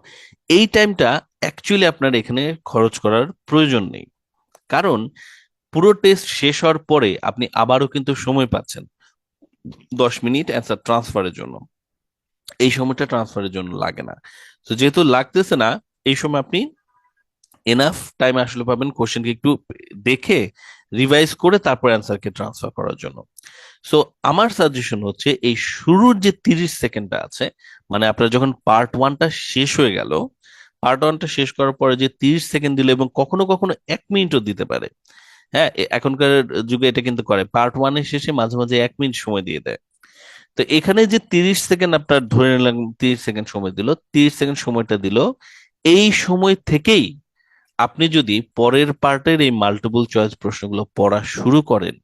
এই টাইমটা অ্যাকচুয়ালি আপনার এখানে খরচ করার প্রয়োজন নেই, কারণ পুরো টেস্ট শেষ হওয়ার পরে আপনি আবারও কিন্তু সময় পাচ্ছেন 10 মিনিট অ্যান্সার ট্রান্সফারের জন্য। এই সময়টা ট্রান্সফারের জন্য লাগে না। তো যেহেতু লাগতেছে না, এই সময় আপনি এনাফ টাইম আসলে পাবেন কোশ্চেনকে একটু দেখে রিভাইজ করে তারপর অ্যান্সারকে ট্রান্সফার করার জন্য। সো আমার সাজেশন হচ্ছে এই শুরুর যে 30 সেকেন্ডটা আছে, মানে আপনার যখন পার্ট 1টা শেষ হয়ে গেল, পার্ট 1টা শেষ করার পরে যে 30 সেকেন্ড দিলে, এবং কখনো কখনো 1 মিনিটও দিতে পারে। হ্যাঁ, এখনকার যুগে এটা কিন্তু করে, পার্ট 1-এর শেষে মাঝে মাঝে 1 মিনিট সময় দিয়ে দেয়। তো এখানে যে 30 সেকেন্ড আপনার ধরে নিলাম 30 সেকেন্ড সময় দিল, 30 সেকেন্ড সময়টা দিল, এই সময় থেকেই আপনি যদি পরের পার্টের এই মাল্টিপল চয়েস প্রশ্নগুলো পড়া শুরু করেন,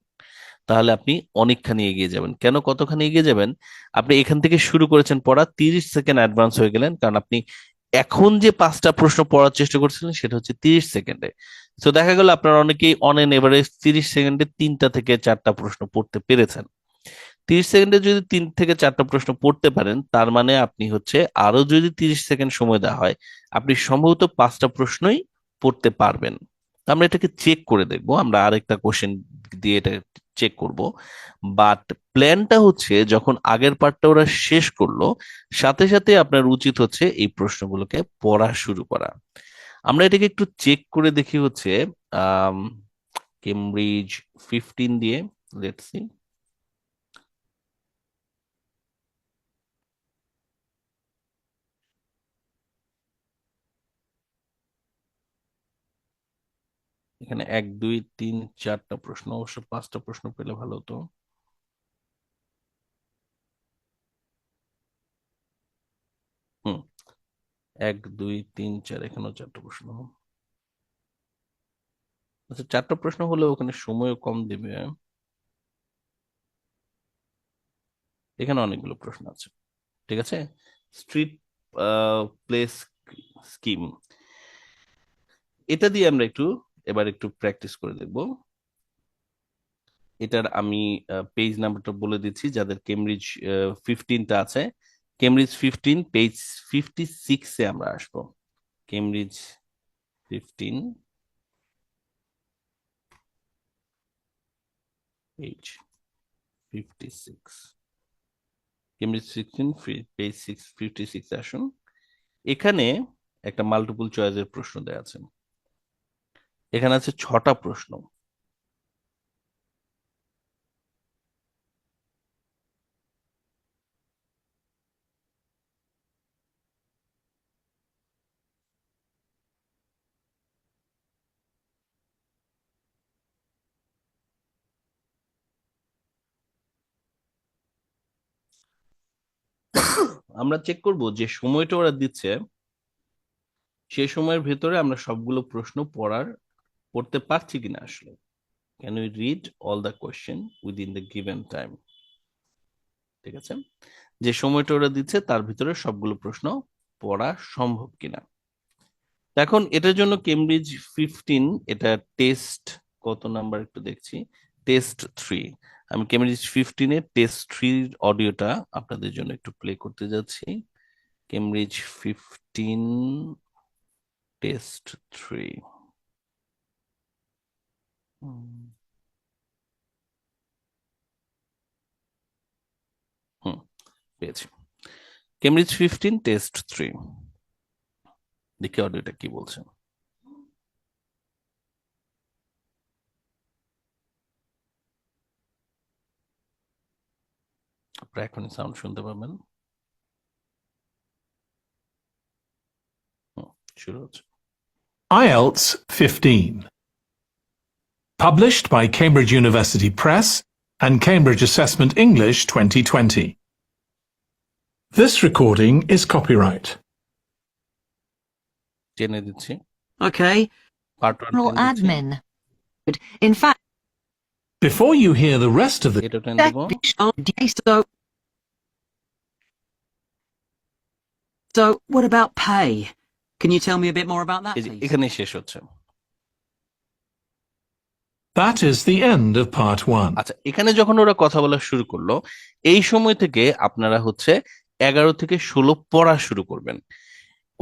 তাহলে আপনি অনেকখানি এগিয়ে যাবেন। কেন কতখানি এগিয়ে যাবেন? আপনি এখান থেকে শুরু করেছেন পড়া, 30 সেকেন্ড অ্যাডভান্স হয়ে গেলেন, কারণ আপনি এখন যে 5টা প্রশ্ন পড়ার চেষ্টা করছিলেন সেটা হচ্ছে 30 সেকেন্ডে। তো দেখা গেল আপনার অনেকেই অন এন এভারেজ 30 সেকেন্ডে 3টা থেকে 4টা প্রশ্ন পড়তে পেরেছেন। 30 সেকেন্ডে যদি 3 থেকে 4টা প্রশ্ন পড়তে পারেন, তার মানে আপনি হচ্ছে আরো যদি 30 সেকেন্ড সময় দেওয়া হয়, আপনি সম্ভবত 5টা প্রশ্নই পড়তে পারবেন। তো আমরা এটাকে চেক করে দেখবো, আমরা আরেকটা কোশ্চেন দিয়ে এটা চেক করব। বাট প্ল্যানটা হচ্ছে যখন আগের পার্টটা ওরা শেষ করলো, সাথে সাথে আপনার উচিত হচ্ছে এই প্রশ্নগুলোকে পড়া শুরু করা। আমরা এটাকে একটু চেক করে দেখি হচ্ছে আহ কেমব্রিজ 15 দিয়ে, লেটস সি। এখানে 1 2 3 4টা প্রশ্ন, অবশ্য 5টা প্রশ্ন পেলে ভালো হতো। হুম, 1 2 3 4, এখানেও 4টা প্রশ্ন। আচ্ছা, 4টা প্রশ্ন হলে ওখানে সময়ও কম দিবে। এখানে অনেকগুলো প্রশ্ন আছে, ঠিক আছে। স্ট্রিট প্লেস স্কিম, এটা দিয়ে আমরা এবার একটু প্র্যাকটিস করে দেখব। এটার আমি পেজ নাম্বারটা বলে দিচ্ছি, যাদের কেমব্রিজ 15টা আছে। কেমব্রিজ 15 পেজ 56-এ আমরা আসবো। কেমব্রিজ 15 পেজ 56, কেমব্রিজ 16 পেজ 56 আসুন। এখানে একটা মাল্টিপল চয়েসের প্রশ্ন দেওয়া আছে। এখানে আছে 6টা প্রশ্ন। আমরা চেক করব যে সময়টা ওরা দিচ্ছে, সেই সময়ের ভেতরে আমরা সবগুলো প্রশ্ন পড়তে পারছি কিনা আসলে। Can we read all the question within the given time? ঠিক আছে, যে সময়টা ওরা দিচ্ছে তার ভিতরে সবগুলো প্রশ্ন পড়া সম্ভব কিনা। এখন এটার জন্য কেমব্রিজ 15, এটা টেস্ট কত নাম্বার একটু দেখছি, টেস্ট 3। আমি কেমব্রিজ 15-এ টেস্ট 3 অডিওটা আপনাদের জন্য একটু প্লে করতে যাচ্ছি। Cambridge 15 test 3। হুম, পেয়েছি। কেমব্রিজ 15 টেস্ট 3, দেখি অডিওটা কি বলছে। আপনারা এখনই সাউন্ড শুনতে পাবেন। শুরু হচ্ছে। IELTS 15. published by Cambridge University Press and Cambridge Assessment English 2020. This recording is copyright. জেনে দিচ্ছি Okay. Part one General admin. In fact, Before you hear the rest of the এটা টেন দিব so what about pay? Can you tell me a bit more about that, এই যে please? এখানে শেষ হচ্ছে। That is the end of part 1. আচ্ছা, এখানে যখন ওরা কথা বলা শুরু করলো, এই সময় থেকে আপনারা হচ্ছে 11 থেকে 16 পড়া শুরু করবেন।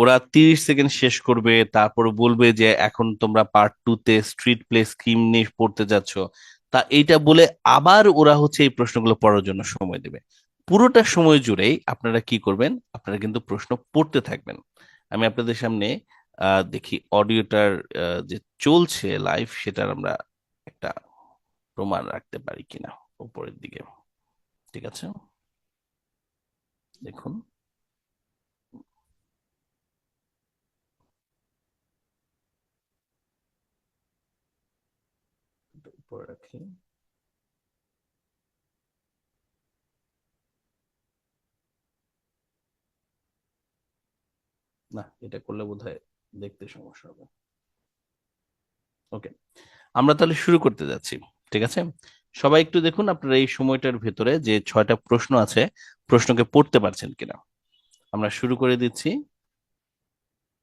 ওরা 30 সেকেন্ড শেষ করবে, তারপর বলবে যে এখন তোমরা পার্ট 2 তে স্ট্রিট প্লে স্কিম নিয়ে পড়তে যাচ্ছ। তা এইটা বলে আবার ওরা হচ্ছে এই প্রশ্নগুলো পড়ার জন্য সময় দেবে। পুরোটা সময় জুড়েই আপনারা কি করবেন, আপনারা কিন্তু প্রশ্ন পড়তে থাকবেন। আমি আপনাদের সামনে দেখি অডিওটার যে চলছে লাইভ, সেটার আমরা একটা প্রমাণ রাখতে পারি কিনা উপরের দিকে। ঠিক আছে, দেখুন। উপরে রাখি। না, এটা করলে বোধহয় দেখতে সমস্যা হবে। ওকে, আমরা তাহলে শুরু করতে যাচ্ছি। ঠিক আছে, সবাই একটু দেখুন আপনারা এই সময়টার ভেতরে যে 6টা প্রশ্ন আছে, প্রশ্নকে পড়তে পারছেন কিনা। আমরা শুরু করে দিচ্ছি।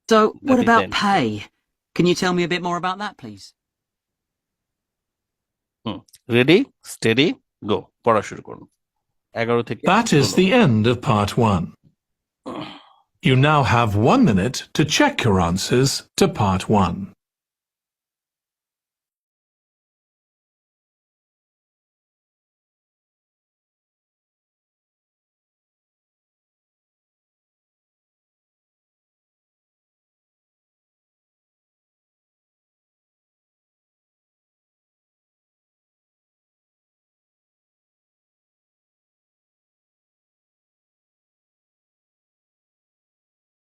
So what That is about the end. pay? Can you tell me a bit more about that, please? Ready, steady, go, পড়া শুরু করুন। 11 থেকে That is 16। the end of part 1. You now have 1 minute to check your answers to part 1.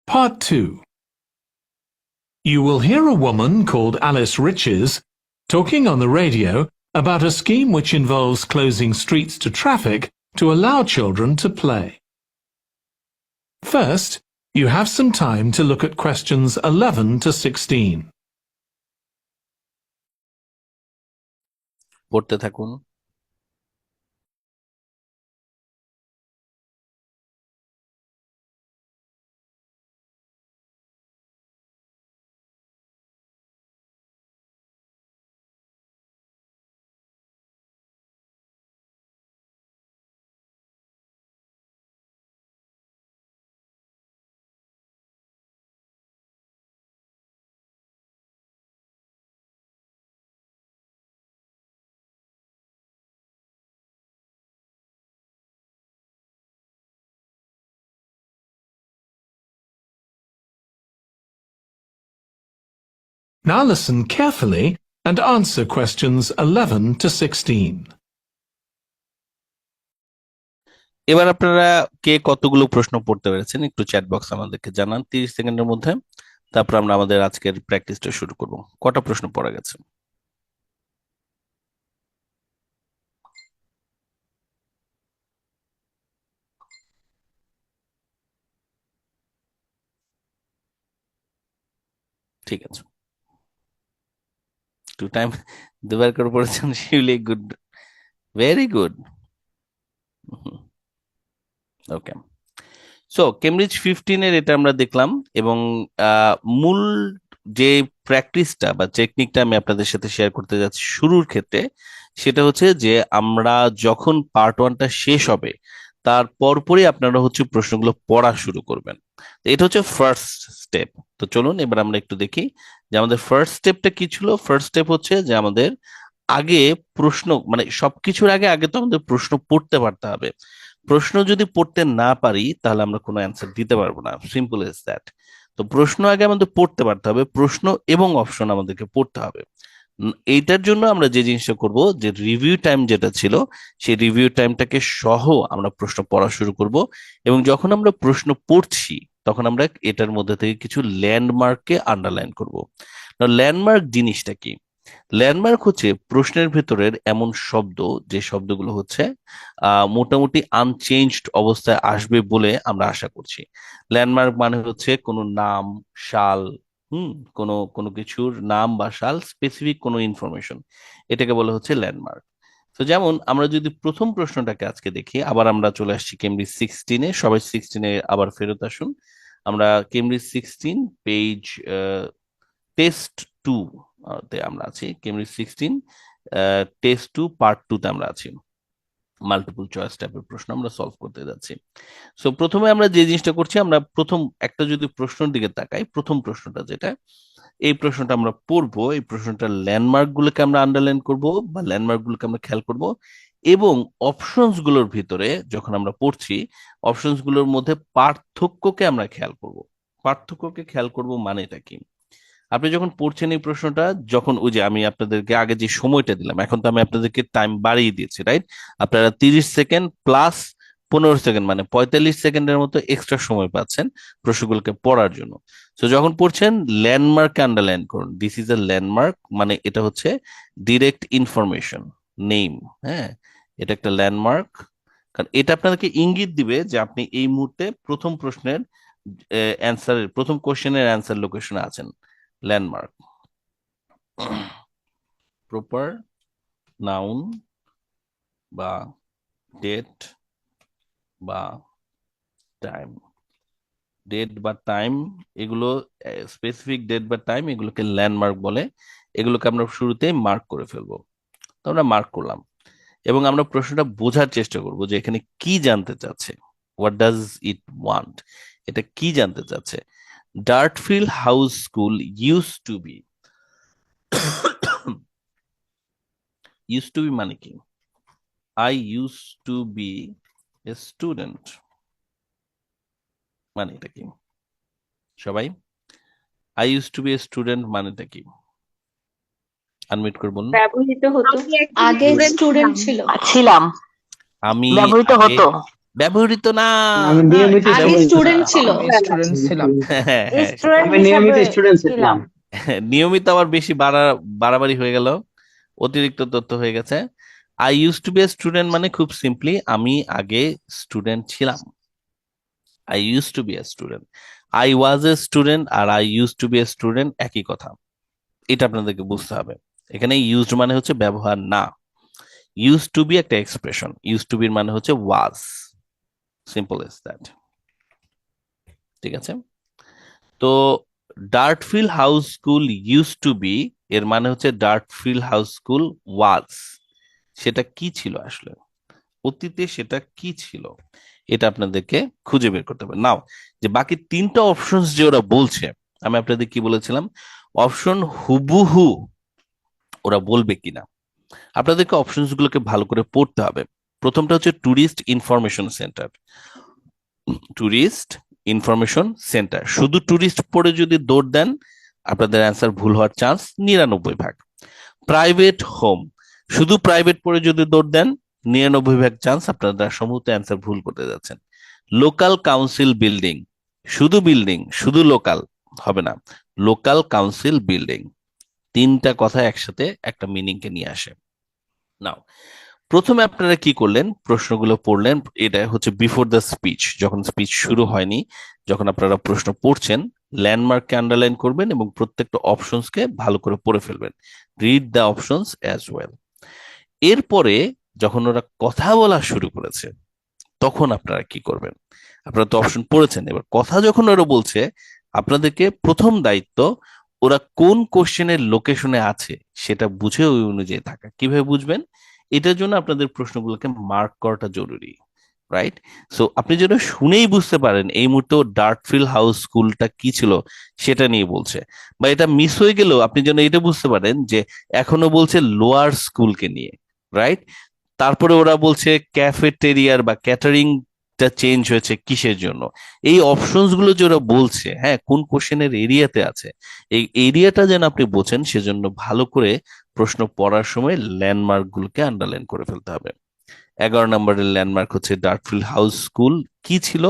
Part 2. You will hear a woman called Alice Riches talking on the radio about a scheme which involves closing streets to traffic to allow children to play. First, you have some time to look at questions 11 to 16. পড়তে থাকুন। Now listen carefully and answer questions 11 to 16. এবার আপনারা কে কতগুলো প্রশ্ন পড়তে পেরেছেন একটু chat box আমাদেরকে জানান 30 সেকেন্ডের মধ্যে। তারপর আমরা আমাদের আজকের প্র্যাকটিসটা শুরু করব। কটা প্রশ্ন পড়া গেছে? ঠিক আছে, টু টাইম দুবার করে পড়েছেন। শিউলি, গুড, ভেরি গুড। ওকে, সো কেমব্রিজ 15-এর এটা আমরা দেখলাম, এবং মূল যে প্র্যাকটিসটা বা টেকনিকটা আমি আপনাদের সাথে শেয়ার করতে যাচ্ছি শুরুর ক্ষেত্রে, সেটা হচ্ছে যে আমরা যখন পার্ট 1টা শেষ হবে তার পরপরই আপনারা হচ্ছে প্রশ্নগুলো পড়া শুরু করবেন। এটা হচ্ছে ফার্স্ট স্টেপ। তো চলুন এবার আমরা একটু দেখি যে আমাদের ফার্স্ট স্টেপটা কি ছিল। ফার্স্ট স্টেপ হচ্ছে যে আমাদের আগে প্রশ্ন, মানে সবকিছুর আগে আগে তো আমাদের প্রশ্ন পড়তে পারতে হবে। প্রশ্ন যদি পড়তে না পারি তাহলে আমরা কোনো অ্যান্সার দিতে পারবো না, সিম্পল এজ দ্যাট। তো প্রশ্ন আগে আমাদের পড়তে পারতে হবে, প্রশ্ন এবং অপশন আমাদেরকে পড়তে হবে। এইটার জন্য আমরা যে জিনিসটা করব, যে রিভিউ টাইম যেটা ছিল সেই রিভিউ টাইমটাকে সহ আমরা প্রশ্ন পড়া শুরু করব, এবং যখন আমরা প্রশ্ন পড়ছি তখন আমরা এটার মধ্যে থেকে কিছু ল্যান্ডমার্ককে আন্ডারলাইন করব। ল্যান্ডমার্ক জিনিসটা কি? ল্যান্ডমার্ক হচ্ছে প্রশ্নের ভেতরের এমন শব্দ যে শব্দগুলো হচ্ছে মোটামুটি আনচেঞ্জড অবস্থায় আসবে বলে আমরা আশা করছি। ল্যান্ডমার্ক মানে হচ্ছে কোনো নাম, সাল, কোনো কোনো কিছুর নাম বা সাল, স্পেসিফিক কোনো ইনফরমেশন, এটাকে বলা হচ্ছে ল্যান্ডমার্ক। তো যেমন আমরা যদি প্রথম প্রশ্নটাকে আজকে দেখি, আবার আমরা চলে আসছি কেমব্রিজ 16-এ, সবাই 16-এ আবার ফেরত আসুন। আমরা কেমব্রিজ 16 পেজ টেস্ট 2 তে আমরা আছি। কেমব্রিজ 16 টেস্ট 2 পার্ট 2 তে আমরা আছি। মাল্টিপল চয়েস টাইপের প্রশ্ন আমরা সলভ করতে যাচ্ছি। সো প্রথমে আমরা যে জিনিসটা করছি, আমরা প্রথম একটা যদি প্রশ্নের দিকে তাকাই, প্রথম প্রশ্নটা যেটা, এই প্রশ্নটা আমরা পড়বো, এই প্রশ্নটার ল্যান্ডমার্ক গুলোকে আমরা আন্ডারলাইন করব বা ল্যান্ডমার্ক গুলোকে আমরা খেয়াল করব, এবং অপশনস গুলোর ভিতরে যখন আমরা পড়ছি অপশনস গুলোর মধ্যে পার্থক্যকে আমরা খেয়াল করব। পার্থক্যকে খেয়াল করব মানেটা কি? আপনি যখন পড়ছেন এই প্রশ্নটা, যখন ওই যে আমি আপনাদেরকে আগে যে সময়টা দিলাম, এখন তো আমি আপনাদেরকে টাইম বাড়িয়ে দিয়েছি, রাইট? আপনারা 30 সেকেন্ড প্লাস 15 সেকেন্ড মানে 45 সেকেন্ডের মতো এক্সট্রা সময় পাচ্ছেন প্রশ্নগুলোকে পড়ার জন্য। তো যখন পড়ছেন ল্যান্ডমার্ক আন্ডারলাইন করুন। দিস ইজ এ ল্যান্ডমার্ক, মানে এটা হচ্ছে ডিরেক্ট ইনফরমেশন, নেম। হ্যাঁ, এটা একটা ল্যান্ডমার্ক, কারণ এটা আপনাদেরকে ইঙ্গিত দিবে যে আপনি এই মুহূর্তে প্রথম প্রশ্নের অ্যান্সারের, প্রথম কোশ্চেনের অ্যান্সার লোকেশনে আছেন। ল্যান্ডমার্ক, প্রপার নাউন বা ডেট বা টাইম। ডেট বা টাইম, এগুলো স্পেসিফিক ডেট বা টাইম, এগুলোকে ল্যান্ডমার্ক বলে। এগুলোকে আমরা শুরুতে মার্ক করে ফেলবো। তো আমরা মার্ক করলাম এবং আমরা প্রশ্নটা বোঝার চেষ্টা করব যে এখানে কি জানতে চাচ্ছে। What does it want? এটা কি জানতে চাচ্ছে? Dartfield house school use to be. Use to be মানে কি? I use to be a student মানে এটা কি? সবাই, I use to be a student মানেটা কি? আনমিউট করে বলুন। ব্যবহৃত হতো। আগে স্টুডেন্ট ছিল। ছিলাম। আমি ব্যবহৃত আগে হতো। ব্যবহৃত না। আমি নিয়মিত আগে স্টুডেন্ট স্টুডেন্ট ছিল। আমি স্টুডেন্ট ছিলাম। হ্যাঁ, হ্যাঁ, স্টুডেন্ট আমি নিয়মিত হিসাবে স্টুডেন্ট ছিলাম। ছিলাম। নিয়মিত আবার বেশি বাড়াবাড়ি হয়ে গেল, অতিরিক্ত তথ্য হয়ে গেছে। I use to be a student মানে খুব সিম্পলি আমি আগে স্টুডেন্ট ছিলাম। I use to be a student, I was a student আর I use to be a student একই কথা। এটা আপনাদেরকে বুঝতে হবে। এখানে ইউজড মানে হচ্ছে ব্যবহার না। ইউজ টু বি একটা এক্সপ্রেশন, ইউজ টু বির মানে হচ্ছে ওয়াজ। Simple age that. ঠিক আছে? তো Dartfield house school use to be এর মানে হচ্ছে ডার্টফিল্ড হাউস স্কুল ওয়াজ। সেটা কি ছিল আসলে, অতীতে সেটা কি ছিল, এটা আপনাদেরকে খুঁজে বের করতে হবে। নাও যে বাকি তিনটা অপশনস যে ওরা বলছে, আমি আপনাদের কি বলেছিলাম, অপশন হুবহু ওরা বলবে কিনা আপনাদেরকে অপশনস গুলোকে ভালো করে পড়তে হবে। প্রথমটা হচ্ছে tourist information centre. Tourist information centre, শুধু ট্যুরিস্ট পড়ে যদি দৌড় দেন আপনাদের অ্যান্সার ভুল হওয়ার চান্স 99 ভাগ। প্রাইভেট হোম, শুধু প্রাইভেট পড়ে যদি দৌড় দেন 99 ভাগ চান্স আপনারা সমস্ত অ্যান্সার ভুল করতে যাচ্ছেন। লোকাল কাউন্সিল বিল্ডিং, শুধু বিল্ডিং, শুধু লোকাল হবে না, লোকাল কাউন্সিল বিল্ডিং, তিনটা কথা একসাথে একটা মিনিং কে নিয়ে আসে। নাও প্রথমে আপনারা কি করলেন, প্রশ্নগুলো পড়লেন। এটা হচ্ছে বিফোর দ্য স্পিচ, যখন স্পিচ শুরু হয়নি, যখন আপনারা প্রশ্ন পড়ছেন ল্যান্ডমার্ককে আন্ডারলাইন করবেন এবং প্রত্যেকটা অপশনসকে ভালো করে পড়ে ফেলবেন। Read the options as well. এরপরে যখন ওরা কথা বলা শুরু করেছে তখন আপনারা কি করবেন? আপনারা তো অপশন পড়েছেন, এবার কথা যখন ওরা বলছে আপনাদেরকে প্রথম দায়িত্ব ওরা কোন কোশ্চেনের লোকেশনে আছে সেটা বুঝে ওই অনুযায়ী থাকা। কিভাবে বুঝবেন? এটার জন্য আপনাদের প্রশ্নগুলোকে মার্ক করাটা জরুরি, রাইট? সো আপনি যেন শুনেই বুঝতে পারেন এই মুহূর্তে ডার্টফিল্ড হাউস স্কুলটা কি ছিল সেটা নিয়ে বলছে, বা এটা মিস হয়ে গেলেও আপনি যেন এটা বুঝতে পারেন যে এখনো বলছে লোয়ার স্কুলকে নিয়ে, রাইট? তারপরে ওরা বলছে ক্যাফেটেরিয়ার বা ক্যাটারিংটা চেঞ্জ হয়েছে কিসের জন্য। এই অপশনস গুলো যে ওরা বলছে, হ্যাঁ, কোন কোশ্চেনের এরিয়াতে আছে, এই এরিয়াটা যেন আপনি বোঝেন, সেজন্য ভালো করে প্রশ্ন পড়ার সময় ল্যান্ডমার্ক গুলোকে আন্ডারলাইন করে ফেলতে হবে। 11 নম্বরের ল্যান্ডমার্ক হচ্ছে ডার্টফিল্ড হাউস স্কুল কি ছিল,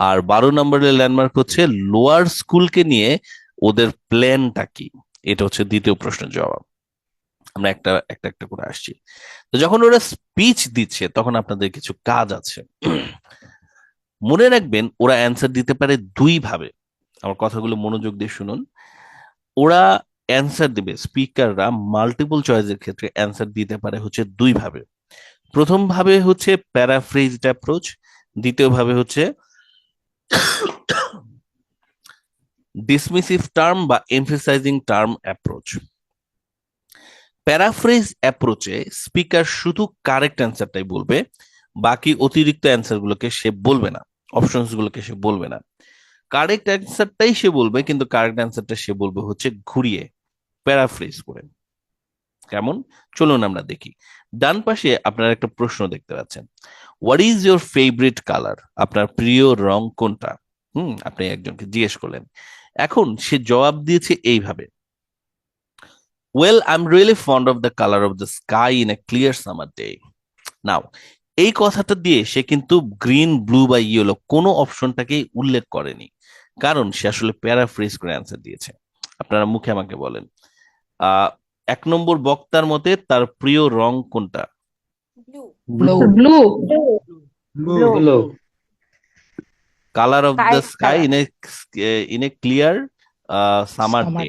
আর 12 নম্বরের ল্যান্ডমার্ক হচ্ছে লোয়ার স্কুলকে নিয়ে ওদের প্ল্যানটা কি। এটা হচ্ছে দ্বিতীয় প্রশ্নের জবাব। আমরা একটা একটা একটা করে আসছি। তো যখন ওরা স্পিচ দিচ্ছে তখন আপনাদের কিছু কাজ আছে। মনে রাখবেন ওরা অ্যান্সার দিতে পারে দুই ভাবে। আমার কথাগুলো মনোযোগ দিয়ে শুনুন। ওরা অ্যান্সার দিবে, স্পিকাররা মাল্টিপল চয়েসের ক্ষেত্রে অ্যান্সার দিতে পারে হচ্ছে দুই ভাবে। প্রথম ভাবে হচ্ছে প্যারাফ্রেজড অ্যাপ্রোচ, দ্বিতীয় ভাবে হচ্ছে ডিসমিসিভ টার্ম বা এমফেসাইজিং টার্ম অ্যাপ্রোচ। প্যারাফ্রেজ অ্যাপ্রোচে স্পিকার শুধু কারেক্ট অ্যান্সারটাই বলবে, বাকি অতিরিক্ত অ্যান্সার গুলোকে সে বলবে না, অপশনস গুলোকে সে বলবে না। কারেক্ট অ্যান্সারটাই সে বলবে, কিন্তু কারেক্ট অ্যান্সারটা সে বলবে হচ্ছে ঘুরিয়ে, প্যারাফ্রেজ করে। কেমন? চলুন আমরা দেখি। ডান পাশে আপনারা একটা প্রশ্ন দেখতে পাচ্ছেন, what is your favourite colour? আপনার প্রিয় রং কোনটা? আপনি একজনকে জিজ্ঞেস করলেন। এখন সে জবাব দিয়েছে এইভাবে, well I am really fond of the colour of the sky in a clear summer day. Now এই কথাটা দিয়ে সে কিন্তু গ্রিন, ব্লু বা ইয়েলো কোনো অপশনটাকেই উল্লেখ করেনি, কারণ সে আসলে প্যারাফ্রেজ করে অ্যান্সার দিয়েছে। আপনারা মুখে আমাকে বলেন, 1 নম্বর বক্তার মতে তার প্রিয় রং কোনটা? Blue blue blue colour of the sky Sky in a clear summer day.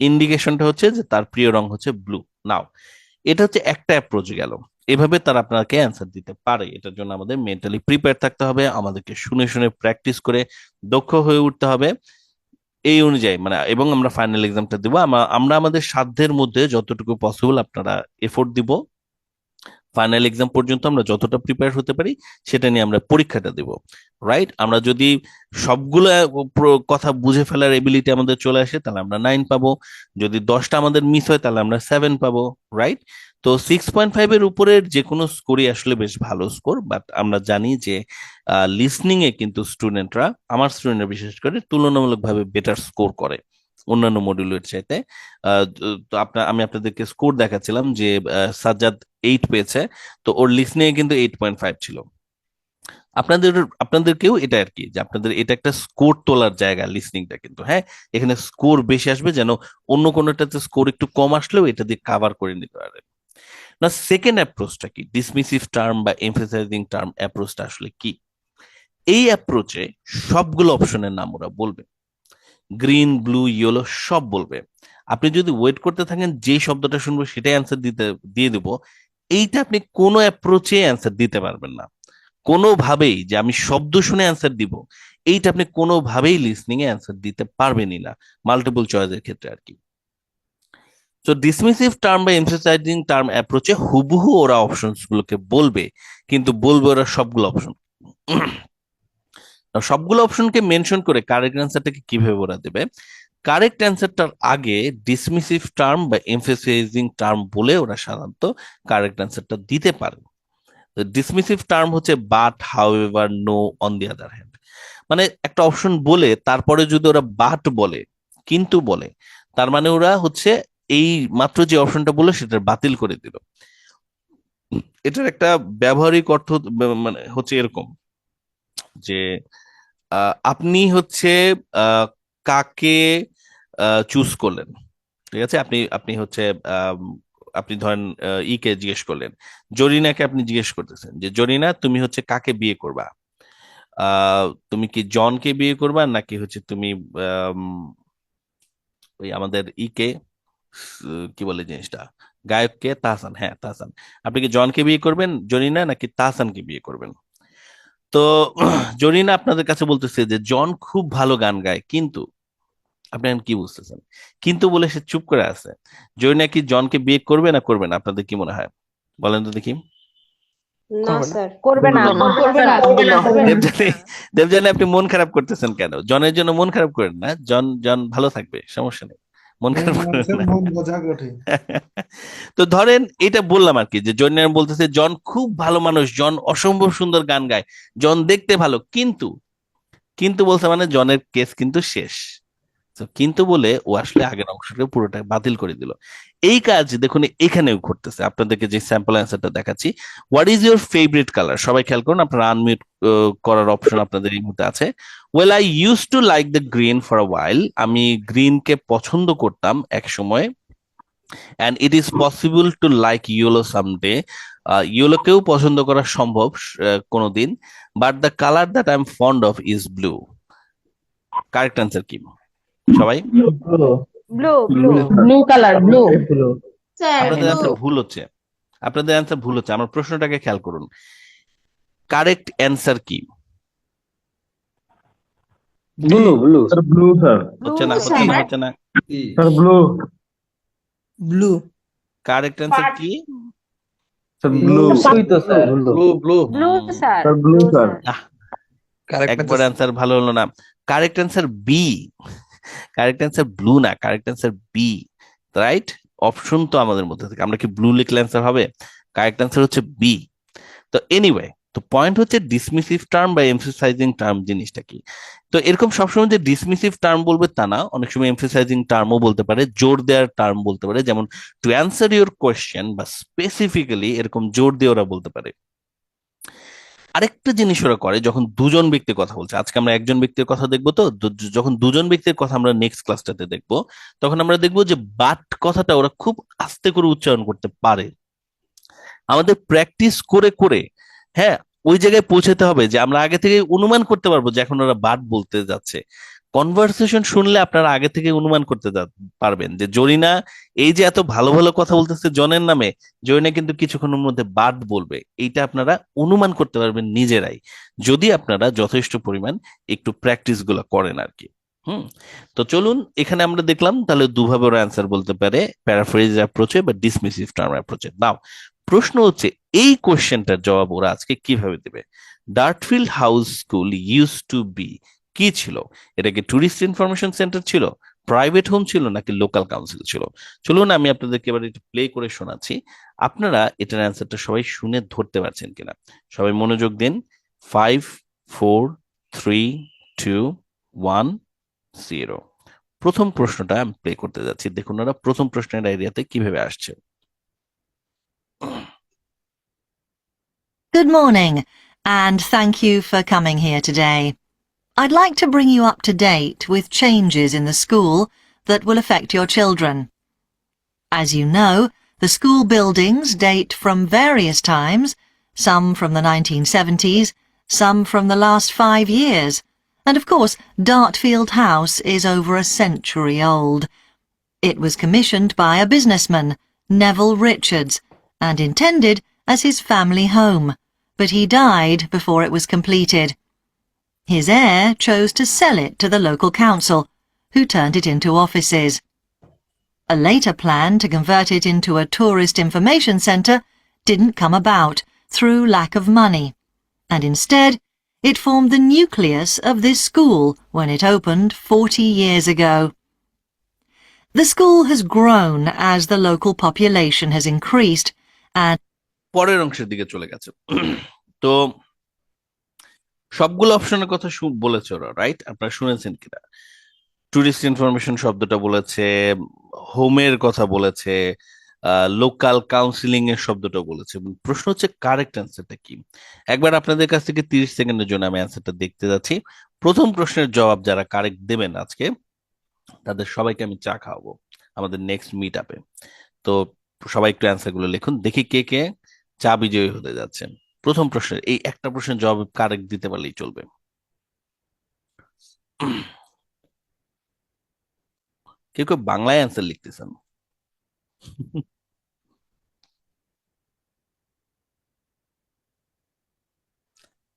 ইন্ডিকেশনটা হচ্ছে যে তার প্রিয় রং হচ্ছে ব্লু। নাও এটা হচ্ছে একটা অ্যাপ্রোচ গেল। এভাবে তারা আপনাকে অ্যান্সার দিতে পারে। এটার জন্য আমাদের মেন্টালি প্রিপেয়ার থাকতে হবে, আমাদেরকে শুনে শুনে প্র্যাকটিস করে দক্ষ হয়ে উঠতে হবে এই অনুযায়ী, মানে এবং আমরা ফাইনাল এক্সামটা দিব। আমরা আমাদের সাধ্যের মধ্যে যতটুকু পসিবল আপনারা এফোর্ট দিব। ফাইনাল এক্সাম পর্যন্ত আমরা যতটা প্রিপেয়ার হতে পারি সেটা নিয়ে আমরা পরীক্ষাটা দেব, রাইট? আমরা যদি সবগুলো কথা বুঝে ফেলার এবিলিটি আমাদের চলে আসে তাহলে আমরা 9 পাবো, যদি 10টা আমাদের মিস হয় তাহলে আমরা 7 পাবো, রাইট? তো 6.5 এর উপরের যে কোনো স্কোরই আসলে বেশ ভালো স্কোর, বাট আমরা জানি যে লিসনিং এ কিন্তু স্টুডেন্টরা, আমার স্টুডেন্টরা বিশেষ করে তুলনামূলকভাবে বেটার স্কোর করে অন্যান্য মডিউলের চাইতে। তো আমি আপনাদেরকে স্কোর দেখাচ্ছিলাম যে সাজ্জাদ 8 পেয়েছে, তো ওর লিসনিং এ কিন্তু 8.5 ছিল। আপনাদেরকেও এটা আর কি, যে আপনাদের এটা একটা স্কোর তোলার জায়গা লিসনিংটা কিন্তু, হ্যাঁ এখানে স্কোর বেশি আসবে, যেন অন্য কোনোটাতে স্কোর একটু কম আসলেও এটা দিয়ে কাভার করে নিতে পারে। না, সেকেন্ড অ্যাপ্রোচটা কি? ডিসমিসিভ টার্ম বা এমফেসাইজিং টার্ম অ্যাপ্রোচটা আসলে কি? এই অ্যাপ্রোচে সবগুলো অপশনের নাম ওরা বলবে, গ্রিন, ব্লু, ইয়েলো সব বলবে। আপনি যদি ওয়েট করতে থাকেন যেই শব্দটা শুনবো সেটাই অ্যান্সার দিয়ে দেবো, এইটা আপনি কোনো অ্যাপ্রোচে অ্যান্সার দিতে পারবেন না কোনোভাবেই। যে আমি শব্দ শুনে অ্যান্সার দিব, এইটা আপনি কোনোভাবেই লিসনিং এ অ্যান্সার দিতে পারবেনই না, মাল্টিপল চয়েসের ক্ষেত্রে আর কি। তো ডিসমিসিভ টার্ম বা এমফেসাইজিং টার্ম অ্যাপ্রোচে হুবহু ওরা অপশনস গুলোকে বলবে, কিন্তু বলবে ওরা সবগুলো অপশন। সবগুলো অপশনকে মেনশন করে কারেক্ট অ্যান্সারটাকে কিভাবে ওরা দেবে? কারেক্ট অ্যান্সারটার আগে ডিসমিসিভ টার্ম বা এমফেসাইজিং টার্ম বলে ওরা সাধারণত কারেক্ট অ্যান্সারটা দিতে পারে। ডিসমিসিভ টার্ম হচ্ছে but, however, no, on the other hand. মানে একটা অপশন বলে তারপরে যদি ওরা বাট বলে, কিন্তু বলে, তার মানে ওরা হচ্ছে এই মাত্র যে অপশনটা বললো সেটা বাতিল করে দিল। এটার একটা ব্যবহারিক অর্থ মানে হচ্ছে এরকম যে আপনি হচ্ছে কাকে চুজ করলেন, ঠিক আছে? আপনি হচ্ছে আপনি ধরেন ইকে জিজ্ঞেস করলেন, জরিনাকে আপনি জিজ্ঞেস করতেছেন যে জরিনা তুমি হচ্ছে কাকে বিয়ে করবা? তুমি কি জনকে বিয়ে করবা, নাকি হচ্ছে তুমি ওই আমাদের ইকে কি বলে জিনিসটা, গায়ককে, তাহসান, হ্যাঁ তাহসান, আপনি কি জনকে বিয়ে করবেন জরিনা, নাকি তাহসানকে বিয়ে করবেন? তো জরিনা আপনাদের কাছে বলতেছে যে জন খুব ভালো গান গায়, কিন্তু আপনি এখন কি বুঝতেছেন? কিন্তু বলে সে চুপ করে আছে। জরিনা কি জনকে বিয়ে করবে না করবে না? আপনাদের কি মনে হয় বলেন তো দেখি। না স্যার করবে না দেবজানি আপনি মন খারাপ করতেছেন কেন? জনের জন্য মন খারাপ করেন না, জন জন ভালো থাকবে, সমস্যা নেই, মন খারাপ করেন না। তো ধরেন এটা বললাম আর কি, যে জরিনা বলতেছে জন খুব ভালো মানুষ, জন অসম্ভব সুন্দর গান গায়, জন দেখতে ভালো, কিন্তু বলছে মানে জনের কেস কিন্তু শেষ। কিন্তু বলে ও আসলে আগের অংশটা পুরোটা বাতিল করে দিল। এই কাজ দেখুন এখানেও ঘটতেছে। আপনাদেরকে যে স্যাম্পল অ্যান্সারটা দেখাচ্ছি, what is your favourite colour? সবাই খেয়াল করুন, আপনারা আনমিউট করার অপশন আপনাদের এই মুহূর্তে আছে। Well I use to like the green for a while. আমি গ্রিনকে পছন্দ করতাম এক সময়, and it is possible to like yellow someday. ইয়েলোকেও পছন্দ করা সম্ভব কোনোদিন, but the colour that I am fond of is blue. Correct answer কি সবাই? Blue blue blue colour, blue. Sir আপনাদের ব্লু। অ্যান্সার ভুল হচ্ছে, আপনাদের অ্যান্সার ভুল হচ্ছে। আমার প্রশ্নটাকে খেয়াল করুন, কারেক্ট অ্যান্সার কি? ব্লু ব্লু ব্লু স্যার হচ্ছে না, Blue, হচ্ছে না, sir. হচ্ছে না। Sir blue blue. Correct answer কি? স্যার ব্লু তো sir blue blue blue sir sir blue sir একবার অ্যান্সার ভালো হলো না। Correct answer B. Correct answer blue না, correct answer B. Right, option তো আমাদের মধ্যে থেকে, আমরা কি ব্লু লিখলে অ্যান্সার হবে? কারেক্ট অ্যান্সার হচ্ছে বি। তো এনিওয়ে, তো পয়েন্ট হচ্ছে ডিসমিসিভ টার্ম বা এমফেসাইজিং টার্ম জিনিসটা কি। তো এরকম সবসময় যে ডিসমিসিভ টার্ম বলবে তা না, অনেক সময় এমফেসাইজিং টার্মও বলতে পারে, জোর দেওয়ার টার্ম বলতে পারে। যেমন টু অ্যান্সার ইউর কোয়েশ্চেন বা স্পেসিফিক্যালি এরকম জোর দিয়ে ওরা বলতে পারে। আরেকটা জিনিস ওরা করে যখন দুজন ব্যক্তির কথা বলছে, আজকে আমরা একজন ব্যক্তির কথা দেখবো, তো যখন দুজন ব্যক্তির কথা আমরা নেক্সট ক্লাসটাতে দেখবো, তখন আমরা দেখবো যে বাট কথাটা ওরা খুব আস্তে করে উচ্চারণ করতে পারে। আমাদের প্র্যাকটিস করে করে, হ্যাঁ, ওই জায়গায় পৌঁছাতে হবে যে আমরা আগে থেকে অনুমান করতে পারবো যে এখন ওরা বাট বলতে যাচ্ছে। কনভারসেশন শুনলে আপনারা আগে থেকে অনুমান করতে পারবেন যে জরিনা এই যে এত ভালো ভালো কথা বলতেছে জনের নামে, জরিনা কিন্তু কিছুক্ষণের মধ্যে বাট বলবে, এইটা আপনারা অনুমান করতে পারবেন নিজেরাই, যদি আপনারা যথেষ্ট পরিমাণ একটু প্র্যাকটিস গুলো করেন আর কি। তো চলুন, এখানে আমরা দেখলাম তাহলে দুভাবে ওরা অ্যান্সার বলতে পারে, প্যারাফ্রেজ অ্যাপ্রোচে বা ডিসমিসিভ টার্ম অ্যাপ্রোচে। নাও প্রশ্ন হচ্ছে এই কোশ্চেনটার জবাব ওরা আজকে কিভাবে দেবে। Dartfield house school use to be কি ছিল? এটা কি টুরিস্ট ইনফরমেশন সেন্টার ছিল, প্রাইভেট হোম ছিল, নাকি লোকাল কাউন্সিল ছিল? চলুন আমি আপনাদেরকে এবার একটু প্লে করে শোনাচ্ছি, আপনারা এটার অ্যান্সারটা সবাই শুনে ধরতে পারছেন কিনা। সবাই মনোযোগ দিন। 5 4 3 2 1 0। প্রথম প্রশ্নটা আমি প্লে করতে যাচ্ছি, দেখুন ওরা প্রথম প্রশ্নের আইডিয়াতে কিভাবে আসছে। Good morning, and thank you for coming here today. I'd like to bring you up to date with changes in the school that will affect your children. As you know, the school buildings date from various times, some from the 1970s, some from the last 5 years, and of course Dartfield House is over a century old. It was commissioned by a businessman, Neville Richards, and intended as his family home, but he died before it was completed. His heir chose to sell it to the local council, who turned it into offices. A later plan to convert it into a tourist information centre didn't come about through lack of money, and instead it formed the nucleus of this school when it opened 40 years ago. The school has grown as the local population has increased, and পরের অংশের দিকে চলে গেছে। তো সবগুলো অপশনের কথা বলেছে ওরা, রাইট? আপনারা শুনেছেন কিনা? টুরিস্ট ইনফরমেশন শব্দটা বলেছে, হোমের কথা বলেছে, লোকাল কাউন্সিলিং এর শব্দটা বলেছে। প্রশ্ন হচ্ছে কারেক্ট অ্যান্সারটা কি। একবার আপনাদের কাছ থেকে 30 সেকেন্ডের জন্য আমি অ্যান্সারটা দেখতে যাচ্ছি। প্রথম প্রশ্নের জবাব যারা কারেক্ট দেবেন আজকে, তাদের সবাইকে আমি চা খাওয়াবো আমাদের নেক্সট মিট আপে। তো সবাই একটু অ্যান্সার গুলো লিখুন, দেখি কে কে চা বিজয়ী হতে যাচ্ছেন। প্রথম প্রশ্নের এই একটা প্রশ্নের জবাব কারেক্ট দিতে পারলেই চলবে। কেউ কেউ বাংলায় অ্যান্সার লিখতেছেন।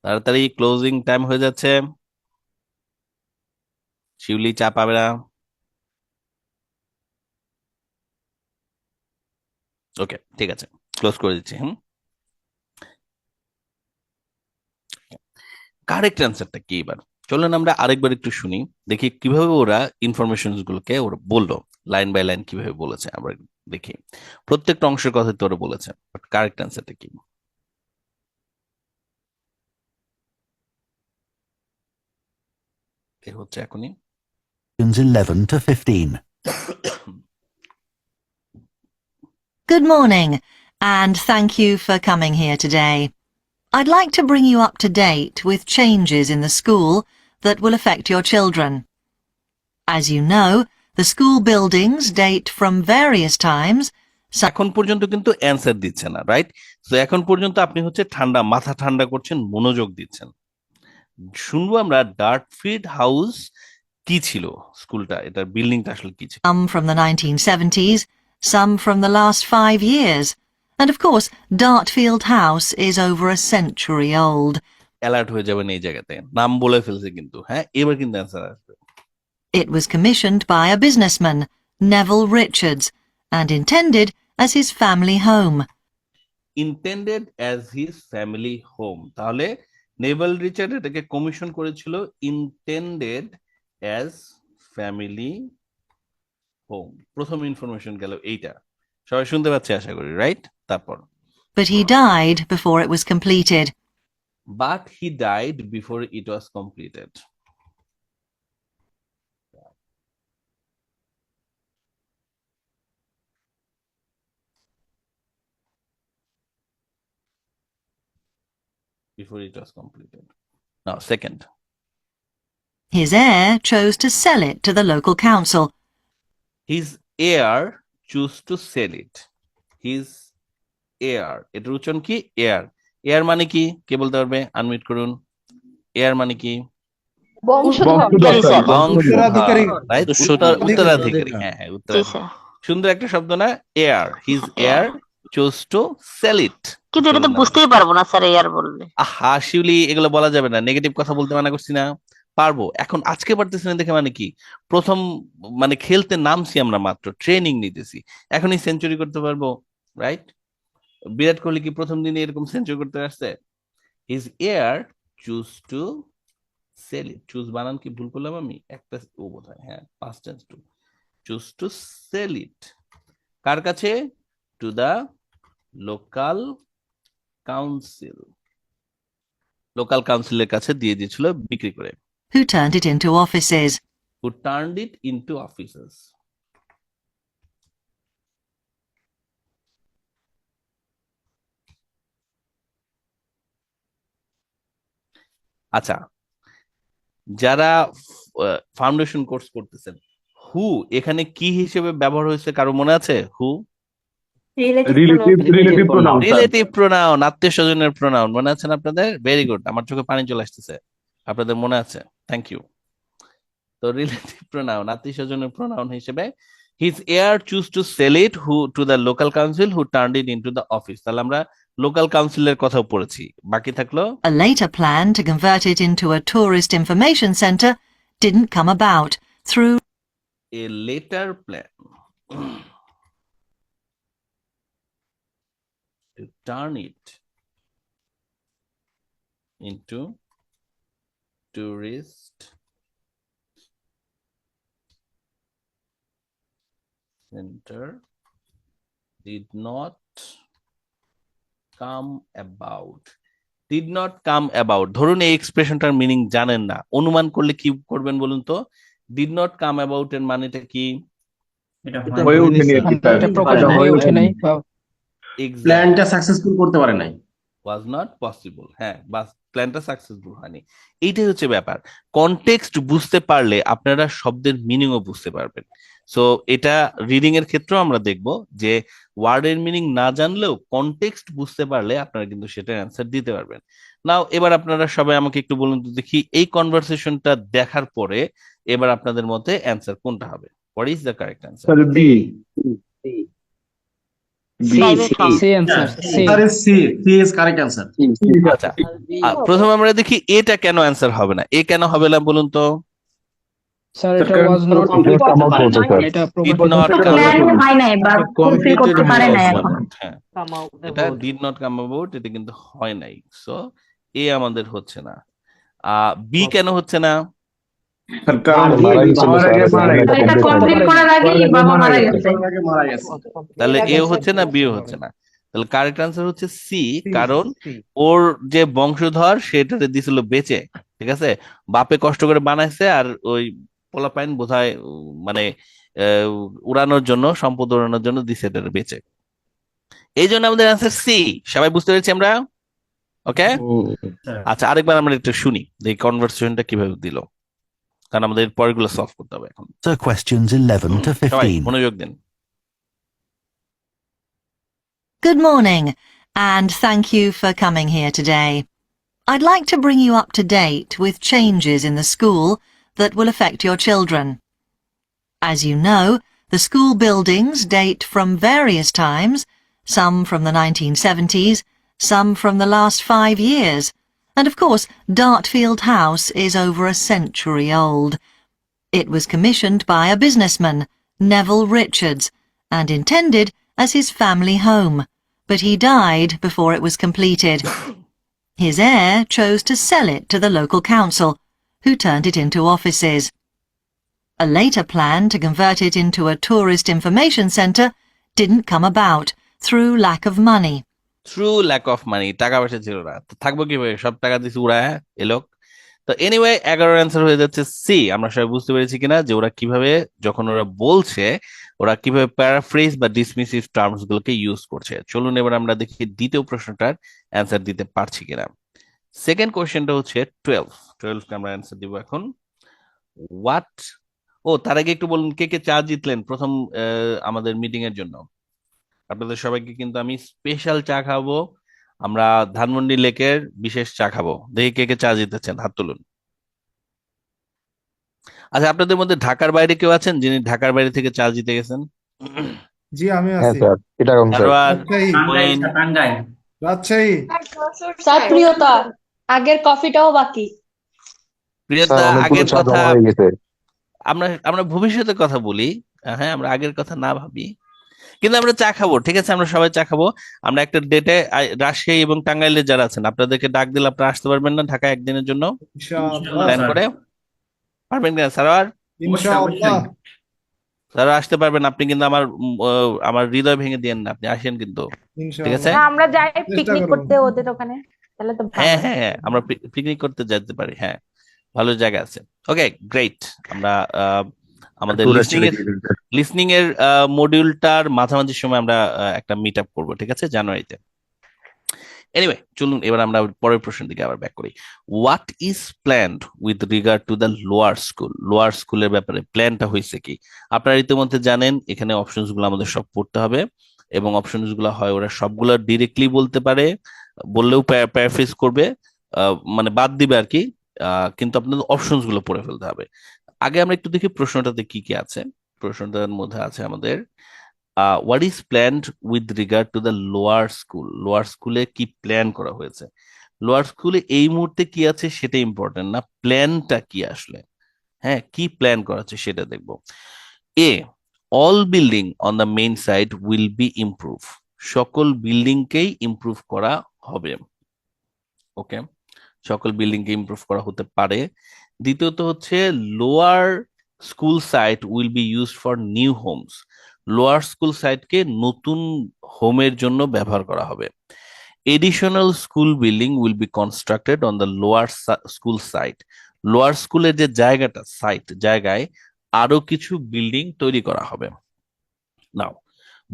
তাড়াতাড়ি, ক্লোজিং টাইম হয়ে যাচ্ছে। শিউলি চা পাবে না। ওকে, ঠিক আছে, ক্লোজ করে দিচ্ছি। কারেক্ট অ্যান্সারটা কি এবার চলুন আমরা আরেকবার একটু শুনি, দেখি কিভাবে ওরা ইনফরমেশন গুলোকে ওরা বললো, লাইন বাই লাইন কিভাবে বলেছে। আমরা দেখি প্রত্যেকটা অংশের কথা তো ওরা বলেছে, বাট কারেক্ট অ্যান্সারটা কি। হচ্ছে এখনই 11 to 15. good morning, and thank you for coming here today. I'd like to bring you up to date with changes in the school that will affect your children. As you know, The school buildings date from various times. এখন পর্যন্ত কিন্তু answer দিচ্ছে না, right? তো এখন পর্যন্ত আপনি হচ্ছে মাথা ঠান্ডা করছেন, মনোযোগ দিচ্ছেন। শুনবো আমরা ডার্টফিল্ড হাউস কি ছিল, স্কুলটা, এটার বিল্ডিংটা আসলে কি ছিল। Some from the 1970s, some from the last 5 years. And of course, Dartfield House is over a century old. Alert হয়ে যাবেন এই জায়গাতে, নাম বলে ফেলছে কিন্তু, হ্যাঁ এবার কিন্তু অ্যান্সার আসবে। It was commissioned by a businessman, Neville Richards, and intended as his family home. Intended as his family home, তাহলে নেভাল রিচার্ড এটাকে কমিশন করেছিল ইন্টেন্ডেড অ্যাজ ফ্যামিলি হোম। প্রথম ইনফরমেশন গেল এইটা, সবাই শুনতে পাচ্ছে আশা করি, রাইট? তারপর But he died before it was completed. But he died before it was completed. Before it was completed. Now, second. His heir chose to sell it to the local council. His heir chose to sell it. His heir. এটার উচ্চারণ কি? Heir. Heir মানে কি? কে বলতে পারবে? Unmute করুন। Heir মানে কি? উত্তরাধিকারী। Right? উত্তরাধিকারী। হ্যাঁ, উত্তরাধিকারী। সুন্দর একটা শব্দ না? Heir. His heir chose to sell it. কিন্তু এটা তো বুঝতেই পারবো না স্যার এয়ার বললে। আহা শিউলি, এগুলো বলা যাবে না, নেগেটিভ কথা বলতে মানা করছি না। পারবো, এখন আজকে পারতেছি না দেখে মানে কি? প্রথম মানে খেলতে নামছি আমরা, মাত্র ট্রেনিং নিতেছি, এখনই সেঞ্চুরি করতে পারবো, রাইট? বিরাট কোহলি কি প্রথম দিনে এরকম সেঞ্চুরি করতে আসছে? His heir choose to sell it. Choose বানান কি ভুল করলাম আমি? একটা ও বোধহয়, হ্যাঁ, past tense too. Choose to sell it কার কাছে? To the local council. Local কাউন্সিলের কাছে দিয়ে দিয়েছিল বিক্রি করে। Who turned it into offices. Who turned it into offices. আচ্ছা, যারা ফাউন্ডেশন কোর্স করতেছেন, হু এখানে কি হিসেবে ব্যবহার হয়েছে কারো মনে আছে? হু রিলেটিভ প্রোনাউন, আত্মীয় স্বজনের প্রোনাউন, মনে আছে না আপনাদের? ভেরি গুড, আমার চোখে পানি চলে আসতেছে, আপনাদের মনে আছে, থ্যাংক ইউ। তো রিলেটিভ প্রোনাউন, আত্মীয় স্বজনের প্রোনাউন হিসেবে his heir choose to sell it who to the local council who turned it into the office. তাহলে আমরা লোকাল কাউন্সিলের কথাও পড়েছি, বাকি থাকলো A later plan to convert it into a tourist information centre didn't come about through a later plan to turn it into tourist center did not come about. Did not come about, ধরুন এই এক্সপ্রেশনটার meaning জানেন না, অনুমান করলে কি করবেন বলুন তো? Did not come about এর মানেটা কি? প্ল্যানটা সাকসেসফুল করতে পারে নাই, was not possible, হ্যাঁ, বাস প্ল্যানটা সাকসেসফুল হয়নি। এইটাই হচ্ছে ব্যাপার। কনটেক্সট বুঝতে পারলে আপনারা শব্দের মিনিংও বুঝতে পারবেন। সো এটা রিডিং এর ক্ষেত্রেও আমরা দেখব যে ওয়ার্ডের মিনিং না জানলেও কনটেক্সট বুঝতে পারলে আপনারা কিন্তু সেটার অ্যান্সার দিতে পারবেন। নাও এবার আপনারা সবাই আমাকে একটু বলুন তো দেখি, এই কনভারসেশনটা দেখার পরে এবার আপনাদের মতে অ্যান্সার কোনটা হবে? What is the correct answer? B আচ্ছা, প্রথমে আমরা দেখি এটা কেন অ্যান্সার হবে না। এ কেন হবে না বলুন তো? এটা ডিড নট কাম অ্যাবাউট, এটা কিন্তু হয় নাই, সো এ আমাদের হচ্ছে না। বি কেন হচ্ছে না? তাহলে এ হচ্ছে না, বিও হচ্ছে না, তাহলে কারেক্ট আনসার হচ্ছে সি, কারণ ওর যে বংশধর সেটাতে দিছিল বেচে, ঠিক আছে, বাপে কষ্ট করে বানাইছে আর ওই পোলাপাইন বোধহয় মানে উড়ানোর জন্য, সম্পদ উড়ানোর জন্য দিছে এটার বেচে, এই জন্য আমাদের আনসার সি। সবাই বুঝতে পেরেছি আমরা? ওকে, আচ্ছা আরেকবার আমরা একটু শুনি এই কনভারসেশনটা কিভাবে দিল। কারণ আমাদের পরেরগুলো সলভ করতে হবে এখন। So questions 11 to সবাই 15. মনোযোগ দিন। Good morning, and thank you for coming here today. I'd like to bring you up to date with changes in the school that will affect your children. As you know, the school buildings date from various times, some from the 1970s, some from the last 5 years, and of course Dartfield House is over a century old. It was commissioned by a businessman, Neville Richards, and intended as his family home, but he died before it was completed. His heir chose to sell it to the local council, who turned it into offices. A later plan to convert it into a tourist information centre didn't come about through lack of money. Through lack of money, টাকা পয়সা ছিল না, তো থাকবো কিভাবে, সব টাকা দিছি উড়ায় এলোক। তো এনিওয়ে 11 অ্যান্সার হয়ে যাচ্ছে সি। আমরা সবাই বুঝতে পেরেছি কিনা যে ওরা কিভাবে, যখন ওরা বলছে, ওরা কিভাবে প্যারাফ্রেজ বা ডিসমিসিভ টার্মস গুলোকে ইউজ করছে। চলুন এবার আমরা দেখি দ্বিতীয় প্রশ্নটার অ্যান্সার দিতে পারছি কিনা। সেকেন্ড কোয়েশ্চেনটা হচ্ছে 12 কে আমরা অ্যান্সার দিব এখন। হোয়াট, ও তার আগে একটু বলুন কে কে চা জিতলেন প্রথম আমাদের মিটিং এর জন্য। আপনাদের সবাইকে কিন্তু আমি স্পেশাল চা খাবো, আমরা ধানমন্ডি লেকের বিশেষ চা খাবো। দেখি কে কে চা জিতেছেন, হাত তুলুন। আচ্ছা, আপনাদের মধ্যে ঢাকার বাইরে কেউ আছেন যিনি ঢাকার বাইরে থেকে চা জিতে গেছেন? জি আমি আছি। সারোয়ার, রাজশাহী, মঈন, রাজশাহী। স্যার প্রিয়তা, আগের কফিটাও বাকি। প্রিয়তা, আগের কথা আমরা আমরা ভবিষ্যতের কথা বলি, হ্যাঁ আমরা আগের কথা না ভাবি, কিন্তু আমরা চা খাবো, ঠিক আছে? আমরা সবাই চা খাবো। আমরা একটা ডেটে রাজশাহী এবং টাঙ্গাইলে যারা আছেন আপনাদেরকে ডাক দিলে আপনারা আসতে পারবেন না ঢাকা একদিনের জন্য ইনশাআল্লাহ, প্ল্যান করে? পারবেন কিনা সারোয়ার? ইনশাআল্লাহ। সারোয়ার আসতে পারবেন, আপনি কিন্তু আমার আমার হৃদয় ভেঙে দিয়েন না, আপনি আসেন কিন্তু, ঠিক আছে? না, আমরা যাই চেষ্টা পিকনিক করবো। করতে ওদের ওখানে, তাহলে তো ভালো। হ্যাঁ হ্যাঁ হ্যাঁ, আমরা পিকনিক করতে যেতে পারি, হ্যাঁ ভালো জায়গা আছে। Okay great. আমরা আমাদের লিসনিং এর মডিউলটার মাঝামাঝি সময় আমরা একটা মিট আপ করবো, ঠিক আছে, জানুয়ারিতে। এনিওয়ে চলুন এবার আমরা পরের প্রশ্নের দিকে আবার ব্যাক করি। What is planned with regard to the lower school? Lower স্কুলের ব্যাপারে প্ল্যানটা হয়েছে কি? আপনারা ইতিমধ্যে জানেন এখানে অপশনস গুলো আমাদের সব পড়তে হবে, এবং অপশনস গুলো হয় ওরা সবগুলো ডিরেক্টলি বলতে পারে, বললেও প্যারাফ্রেজ করবে, মানে বাদ দিবে আর কি, কিন্তু আপনাদের অপশনস গুলো পড়ে ফেলতে হবে। আগে আমরা একটু দেখি প্রশ্নটাতে কি কি আছে। প্রশ্নটার মধ্যে আছে আমাদের what is planned with regard to the lower school? Lower স্কুলে কি প্ল্যান করা হয়েছে? লোয়ার স্কুলে এই মুহূর্তে কি আছে সেটা ইম্পর্টেন্ট না, প্ল্যানটা কি আসলে, হ্যাঁ কি প্ল্যান করা আছে সেটা দেখবো। A, all building on the main side will be improve. সকল বিল্ডিংকেই ইমপ্রুভ করা হবে, ওকে, সকল বিল্ডিং কে ইমপ্রুভ করা হতে পারে। দ্বিতীয়ত হচ্ছে lower school site will be use for new homes. Lower school সাইটকে নতুন হোমের জন্য ব্যবহার করা হবে। Additional school building will be constructed on the lower school site. Lower স্কুলের যে জায়গাটা, সাইট জায়গায় আরো কিছু বিল্ডিং তৈরি করা হবে। নাও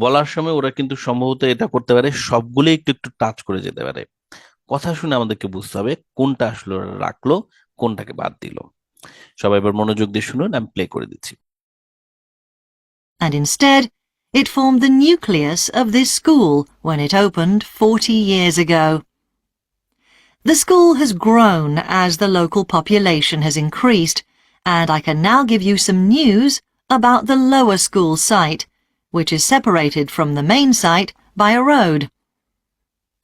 বলার সময় ওরা কিন্তু সম্ভবত এটা করতে পারে, সবগুলো একটু একটু টাচ করে যেতে পারে। কথা শুনে আমাদেরকে বুঝতে হবে কোনটা আসলে ওরা রাখলো, কোনটাকে বাদ দিল। সবাই এবার মনোযোগ দিয়ে শুনুন, আমি প্লে করে দিচ্ছি। And instead, it formed the nucleus of this school when it opened 40 years ago. The school has grown as the local population has increased, and I can now give you some news about the lower school site, which is separated from the main site by a road.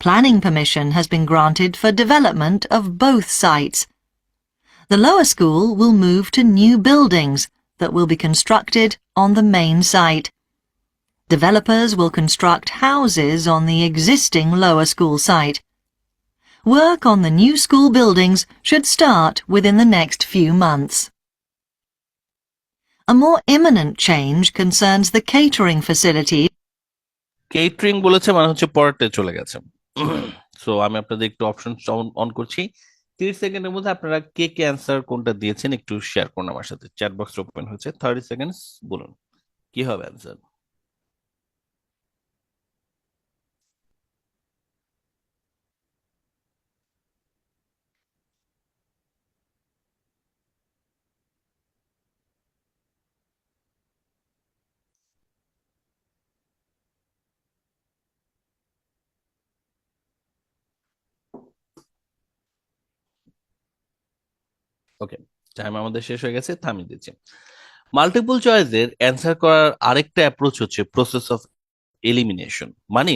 Planning permission has been granted for development of both sites. The lower school will move to new buildings that will be constructed on the main site. Developers will construct houses on the existing lower school site. Work on the new school buildings should start within the next few months. A more imminent change concerns the catering facility. Catering বলেছে মানে হচ্ছে পরেরটা চলে গেছে। So আমি আপনাদের একটু option on করছি, 30 সেকেন্ডের মধ্যে আপনারা কে কে অ্যান্সার কোনটা দিয়েছেন একটু শেয়ার করুন আমার সাথে। চ্যাট বক্স ওপেন হয়েছে, 30 সেকেন্ডস, বলুন কি হবে অ্যান্সার। ওকে, টাইম আমাদের শেষ হয়ে গেছে, থামিয়ে দিচ্ছি। মাল্টিপল চয়েসের অ্যান্সার করার আরেকটা অ্যাপ্রোচ হচ্ছে প্রসেস অফ এলিমিনেশন। মানে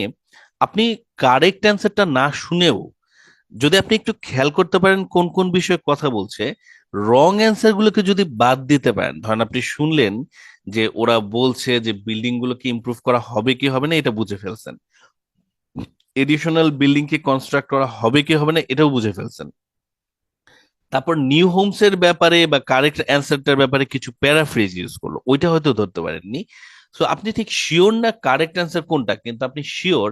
আপনি কারেক্ট অ্যান্সারটা না শুনেও যদি আপনি একটু খেয়াল করতে পারেন কোন কোন বিষয়ে কথা বলছে, রং অ্যান্সার গুলোকে যদি বাদ দিতে পারেন, ধরেন আপনি শুনলেন যে ওরা বলছে যে বিল্ডিং গুলোকে ইমপ্রুভ করা হবে কি হবে না এটা বুঝে ফেলছেন, এডিশনাল বিল্ডিং কে কনস্ট্রাক্ট করা হবে কি হবে না এটাও বুঝে ফেলছেন, তারপর নিউ হোমস এর ব্যাপারে বা কারেক্ট অ্যান্সারটার ব্যাপারে কিছু প্যারাফ্রেজ ইউজ করলো, ওইটা হয়তো ধরতে পারেননি। সো আপনি ঠিক শিওর না কারেক্ট অ্যান্সার কোনটা, কিন্তু আপনি শিওর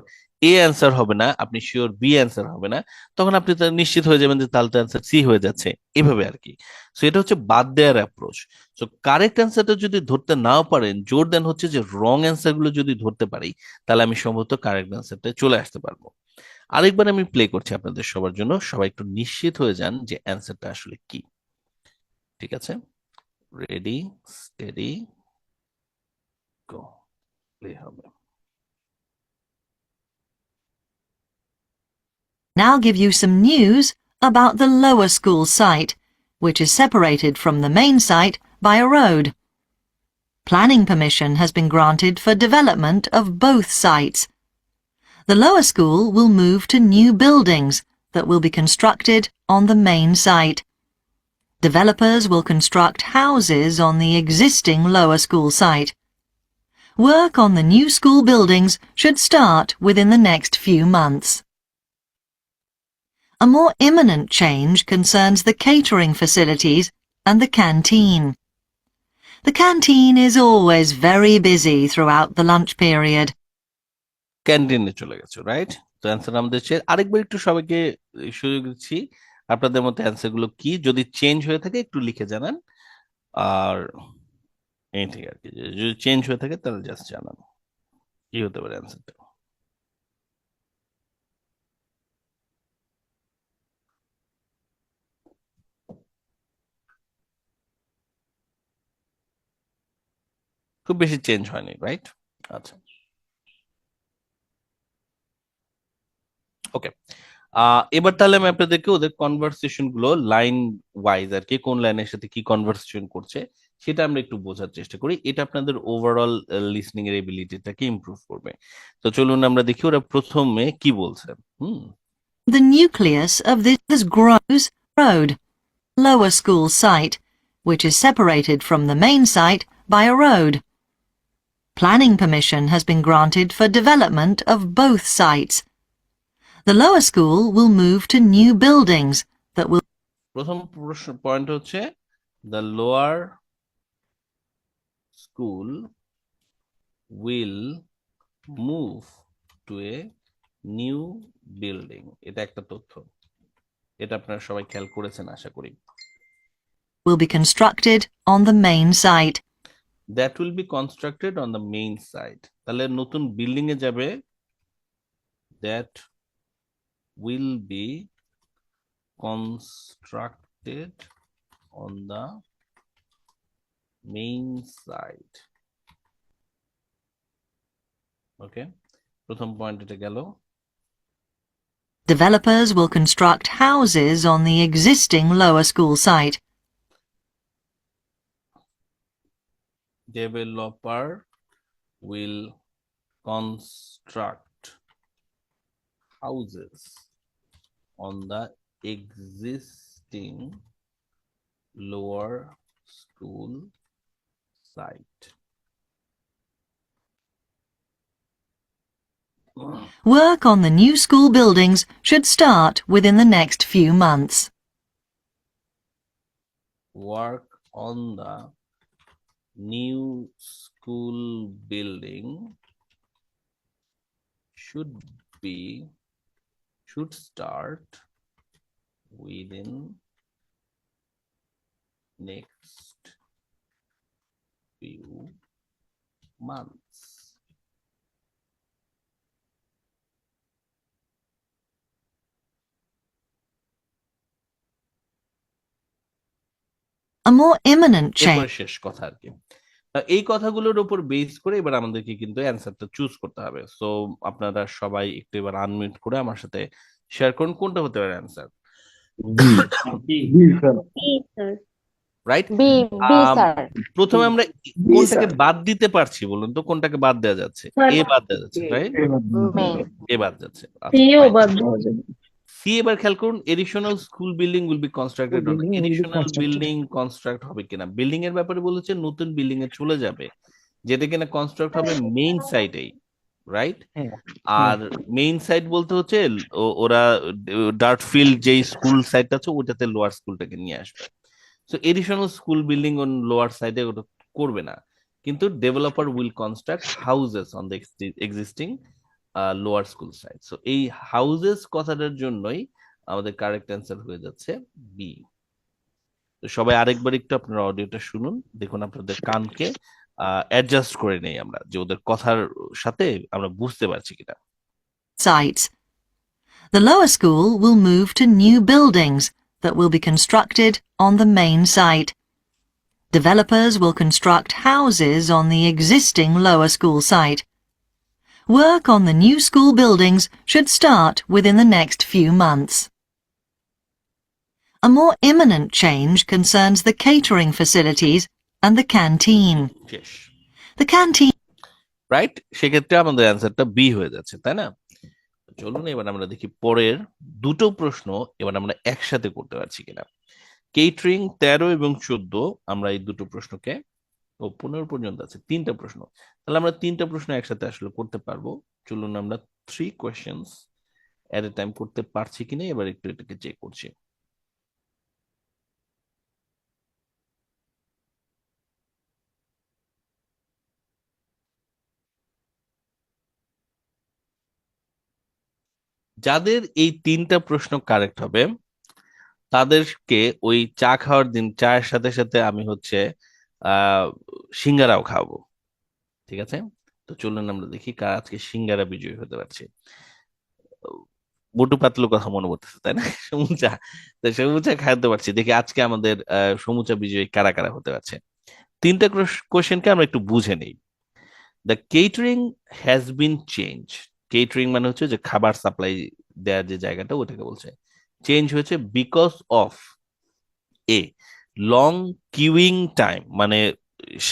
এ অ্যান্সার হবে না, আপনি শিওর বি অ্যান্সার হবে না, তখন আপনি তো নিশ্চিত হয়ে যাবেন যে তাহলে তো অ্যান্সার সি হয়ে যাচ্ছে, এভাবে আর কি। সো এটা হচ্ছে বাদ দেওয়ার অ্যাপ্রোচ। সো কারেক্ট অ্যান্সারটা যদি ধরতে নাও পারেন, জোর দেন হচ্ছে যে রং অ্যান্সার গুলো যদি ধরতে পারি, তাহলে আমি সম্ভবত কারেক্ট অ্যান্সারটা চলে আসতে পারবো। আরেকবার আমি প্লে করছি আপনাদের সবার জন্য, সবাই একটু নিশ্চিত হয়ে যান যে অ্যান্সারটা আসলে কি। ঠিক আছে, রেডি স্টেডি গো, প্লে হবে। Now give you some news about the lower school site, which is separated from the main site by a road. Planning permission has been granted for development of both sites. The lower school will move to new buildings that will be constructed on the main site. Developers will construct houses on the existing lower school site. Work on the new school buildings should start within the next few months. A more imminent change concerns the catering facilities and the canteen. The canteen is always very busy throughout the lunch period. ক্যান্টিনে চলে গেছে, right? তো answer আমাদের আরেকবার একটু সবাইকে সুযোগ দিচ্ছি, আপনাদের মতে অ্যান্সার গুলো কি, যদি চেঞ্জ হয়ে থাকে একটু লিখে জানান, আর এই ঠিক আর কি, যদি চেঞ্জ হয়ে থাকে তাহলে জাস্ট জানান কি হতে পারে অ্যান্সারটা। খুব বেশি চেঞ্জ হয়নি, রাইট? আচ্ছা, ওকে। এবার তাহলে আমি আপনাদেরকে ওদের কনভারসেশন গুলো লাইন ওয়াইজ আর কি, কোন লাইনের সাথে কি কনভারসেশন করছে সেটা আমরা একটু বোঝার চেষ্টা করি, এটা আপনাদের ওভারঅল লিসনিং এর এবিলিটিটাকে ইমপ্রুভ করবে। তো চলুন আমরা দেখি ওরা প্রথমে কি বলছে। The nucleus of this grows road, lower school site, which is separated from the main site by a road. Planning permission has been granted for development of both sites. The lower school will move to new buildings that will... প্রথম point হচ্ছে the lower school will move to a new building, এটা একটা তথ্য, এটা আপনারা সবাই খেয়াল করেছেন আশা করি। will be constructed on the main site. That will be constructed on the main site, তাহলে নতুন বিল্ডিং এ যাবে, that will be constructed on the main site. ওকে, প্রথম পয়েন্ট এটা গেল। Developers will construct houses on the existing lower school site. Developer will construct houses on the existing lower school site. Work on the new school buildings should start within the next few months. Work on the new school building should start within next few months. A more imminent change. এরপরে শেষ কথা আর কি। এই কথাগুলোর উপর base করে এবার আমাদেরকে কিন্তু অ্যান্সারটা চুজ করতে হবে। সো আপনারা সবাই একটু এবার আনমিউট করে আমার সাথে শেয়ার করুন কোনটা হতে পারে answer. B B sir right? B B um, sir প্রথমে আমরা বি কোনটাকে স্যার বাদ দিতে পারছি বলুন তো, কোনটাকে বাদ দেওয়া যাচ্ছে? এ বাদ দেওয়া যাচ্ছে, রাইট? মেইন এ বাদ যাচ্ছে, আচ্ছা সিও fine. বাদ দেওয়া যাবে সি এবার খেয়াল করুন, additional school building will be constructed on, building will B additional constructed building construct হবে কিনা, বিল্ডিং এর ব্যাপারে বলেছে নতুন বিল্ডিং এ চলে যাবে, যেটা কিনা কনস্ট্রাক্ট হবে মেইন সাইটেই, রাইট? হ্যাঁ আর মেইন সাইট বলতে হচ্ছে ওরা ডার্টফিল্ড যেই স্কুল সাইট আছে ওটাতে লোয়ার স্কুলটাকে নিয়ে আসবে। So additional school building on lower সাইডে ওটা করবে না, কিন্তু developer will construct houses on the existing lower school site. So এই হাউসেস কথাটার জন্যই আমাদের কারেক্ট অ্যান্সার হয়ে যাচ্ছে বি। তো সবাই আরেকবার একটু আপনারা অডিওটা শুনুন, দেখুন আপনাদের কানকে অ্যাডজাস্ট করে নেই আমরা, যে ওদের কথার সাথে আমরা বুঝতে পারছি কিনা। sites. The lower school will move to new buildings that will be constructed on the main site. Developers will construct houses on the existing lower school site. Work on the new school buildings should start within the next few months. A more imminent change concerns the catering facilities and the canteen. শেষ, The canteen right? সেক্ষেত্রে আমাদের অ্যান্সারটা B হয়ে যাচ্ছে, তাই না? চলুন এবার আমরা দেখি পরের দুটো প্রশ্ন এবার আমরা একসাথে করতে পারছি কিনা। কেটারিং 13 এবং 14, আমরা এই দুটো প্রশ্নকে, ও 15 পর্যন্ত আছে, তিনটা প্রশ্ন, তাহলে আমরা তিনটা প্রশ্ন একসাথে আসলে করতে পারবো। চলুন আমরা 3 কোয়েশ্চেন্স এট এ টাইম করতে পারছি কিনা এবার একটু এটাকে চেক করছি। যাদের এই তিনটা প্রশ্ন কারেক্ট হবে তাদেরকে ওই চা খাওয়ার দিন চায়ের সাথে সাথে আমি হচ্ছে সিঙ্গারাও খাওয়াবো, ঠিক আছে? তো চলুন আমরা দেখি কার আজকে সিঙ্গারা বিজয়ী হতে পারছে। মোটু পাতলু কথা মনে পড়তেছে, তাই না? সমুচা, তো সমুচা খাইতে পারছি, দেখি আজকে আমাদের সমুচা বিজয়ী কারা কারা হতে পারছে। তিনটা কোশ্চেনকে আমরা একটু বুঝে নেই। The catering has been change, catering মানে হচ্ছে যে খাবার সাপ্লাই দেওয়ার যে জায়গাটা ওটাকে বলছে, চেঞ্জ হয়েছে because of a long queueing time, মানে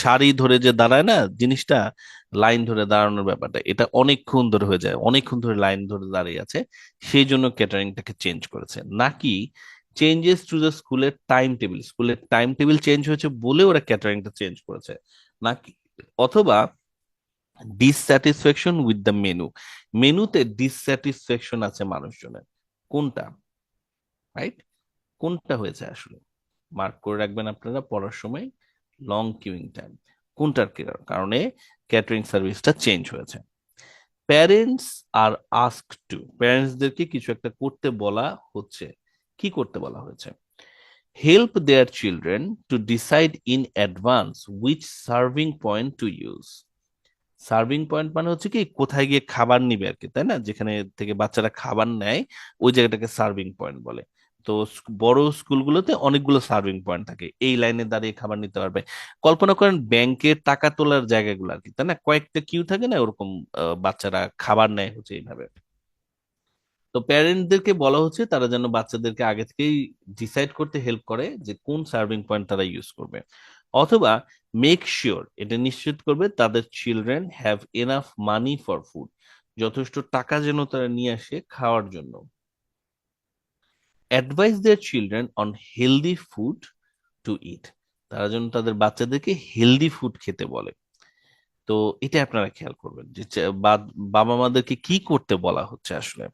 সারি ধরে যে দাঁড়ায় না জিনিসটা, লাইন ধরে দাঁড়ানোর ব্যাপারটা, এটা অনেকক্ষণ ধরে হয়ে যায়, অনেকক্ষণ ধরে লাইন ধরে দাঁড়িয়ে আছে, সেই জন্য ক্যাটারিংটাকে চেঞ্জ করেছে। নাকি চেঞ্জেস টু দ্য স্কুলের টাইম টেবিল, স্কুলের টাইম টেবিল চেঞ্জ হয়েছে বলে ওরা ক্যাটারিংটা চেঞ্জ করেছে, নাকি অথবা ডিসস্যাটিসফ্যাকশন উইথ দ্য মেনু, মেনুতে ডিসস্যাটিসফ্যাকশন আছে মানুষজনের, কোনটা? রাইট? কোনটা হয়েছে আসলে মার্ক করে রাখবেন আপনারা পড়ার সময়। লং কিউইং টাইম কোনটার কারণে ক্যাটারিং সার্ভিসটা চেঞ্জ হয়েছে। প্যারেন্টস আর আস্কড টু, প্যারেন্টসদেরকে কিছু একটা করতে বলা হচ্ছে, কি করতে বলা হয়েছে? Help their children to decide in advance which serving point to use. Serving point মানে হচ্ছে কি কোথায় গিয়ে খাবার নিবে আর কি, তাই না? যেখানে থেকে বাচ্চারা খাবার নেয় ওই জায়গাটাকে সার্ভিং পয়েন্ট বলে। তো বড় স্কুলগুলোতে অনেকগুলো সার্ভিং পয়েন্ট থাকে, এই লাইনে দাঁড়িয়ে খাবার নিতে পারবে। কল্পনা করেন ব্যাংকের টাকা তোলার জায়গাগুলো আর কি, তাই না? কয়েকটা কিউ থাকে না, ওরকম বাচ্চারা খাবার নেয় হচ্ছে এইভাবে। তো প্যারেন্টদেরকে বলা হচ্ছে তারা যেন বাচ্চাদেরকে আগে থেকেই ডিসাইড করতে হেল্প করে যে কোন সার্ভিং পয়েন্ট তারা ইউজ করবে, অথবা মেক শিওর, এটা নিশ্চিত করবে তাদের children have enough money for food, যথেষ্ট টাকা যেন তারা নিয়ে আসে খাওয়ার জন্য। Advice their children on healthy food to eat, তারা যেন তাদের বাচ্চাদেরকে হেলদি ফুড খেতে বলে। তো এটা আপনারা খেয়াল করবেন যে বাবা মাদেরকে কি করতে বলা হচ্ছে আসলে।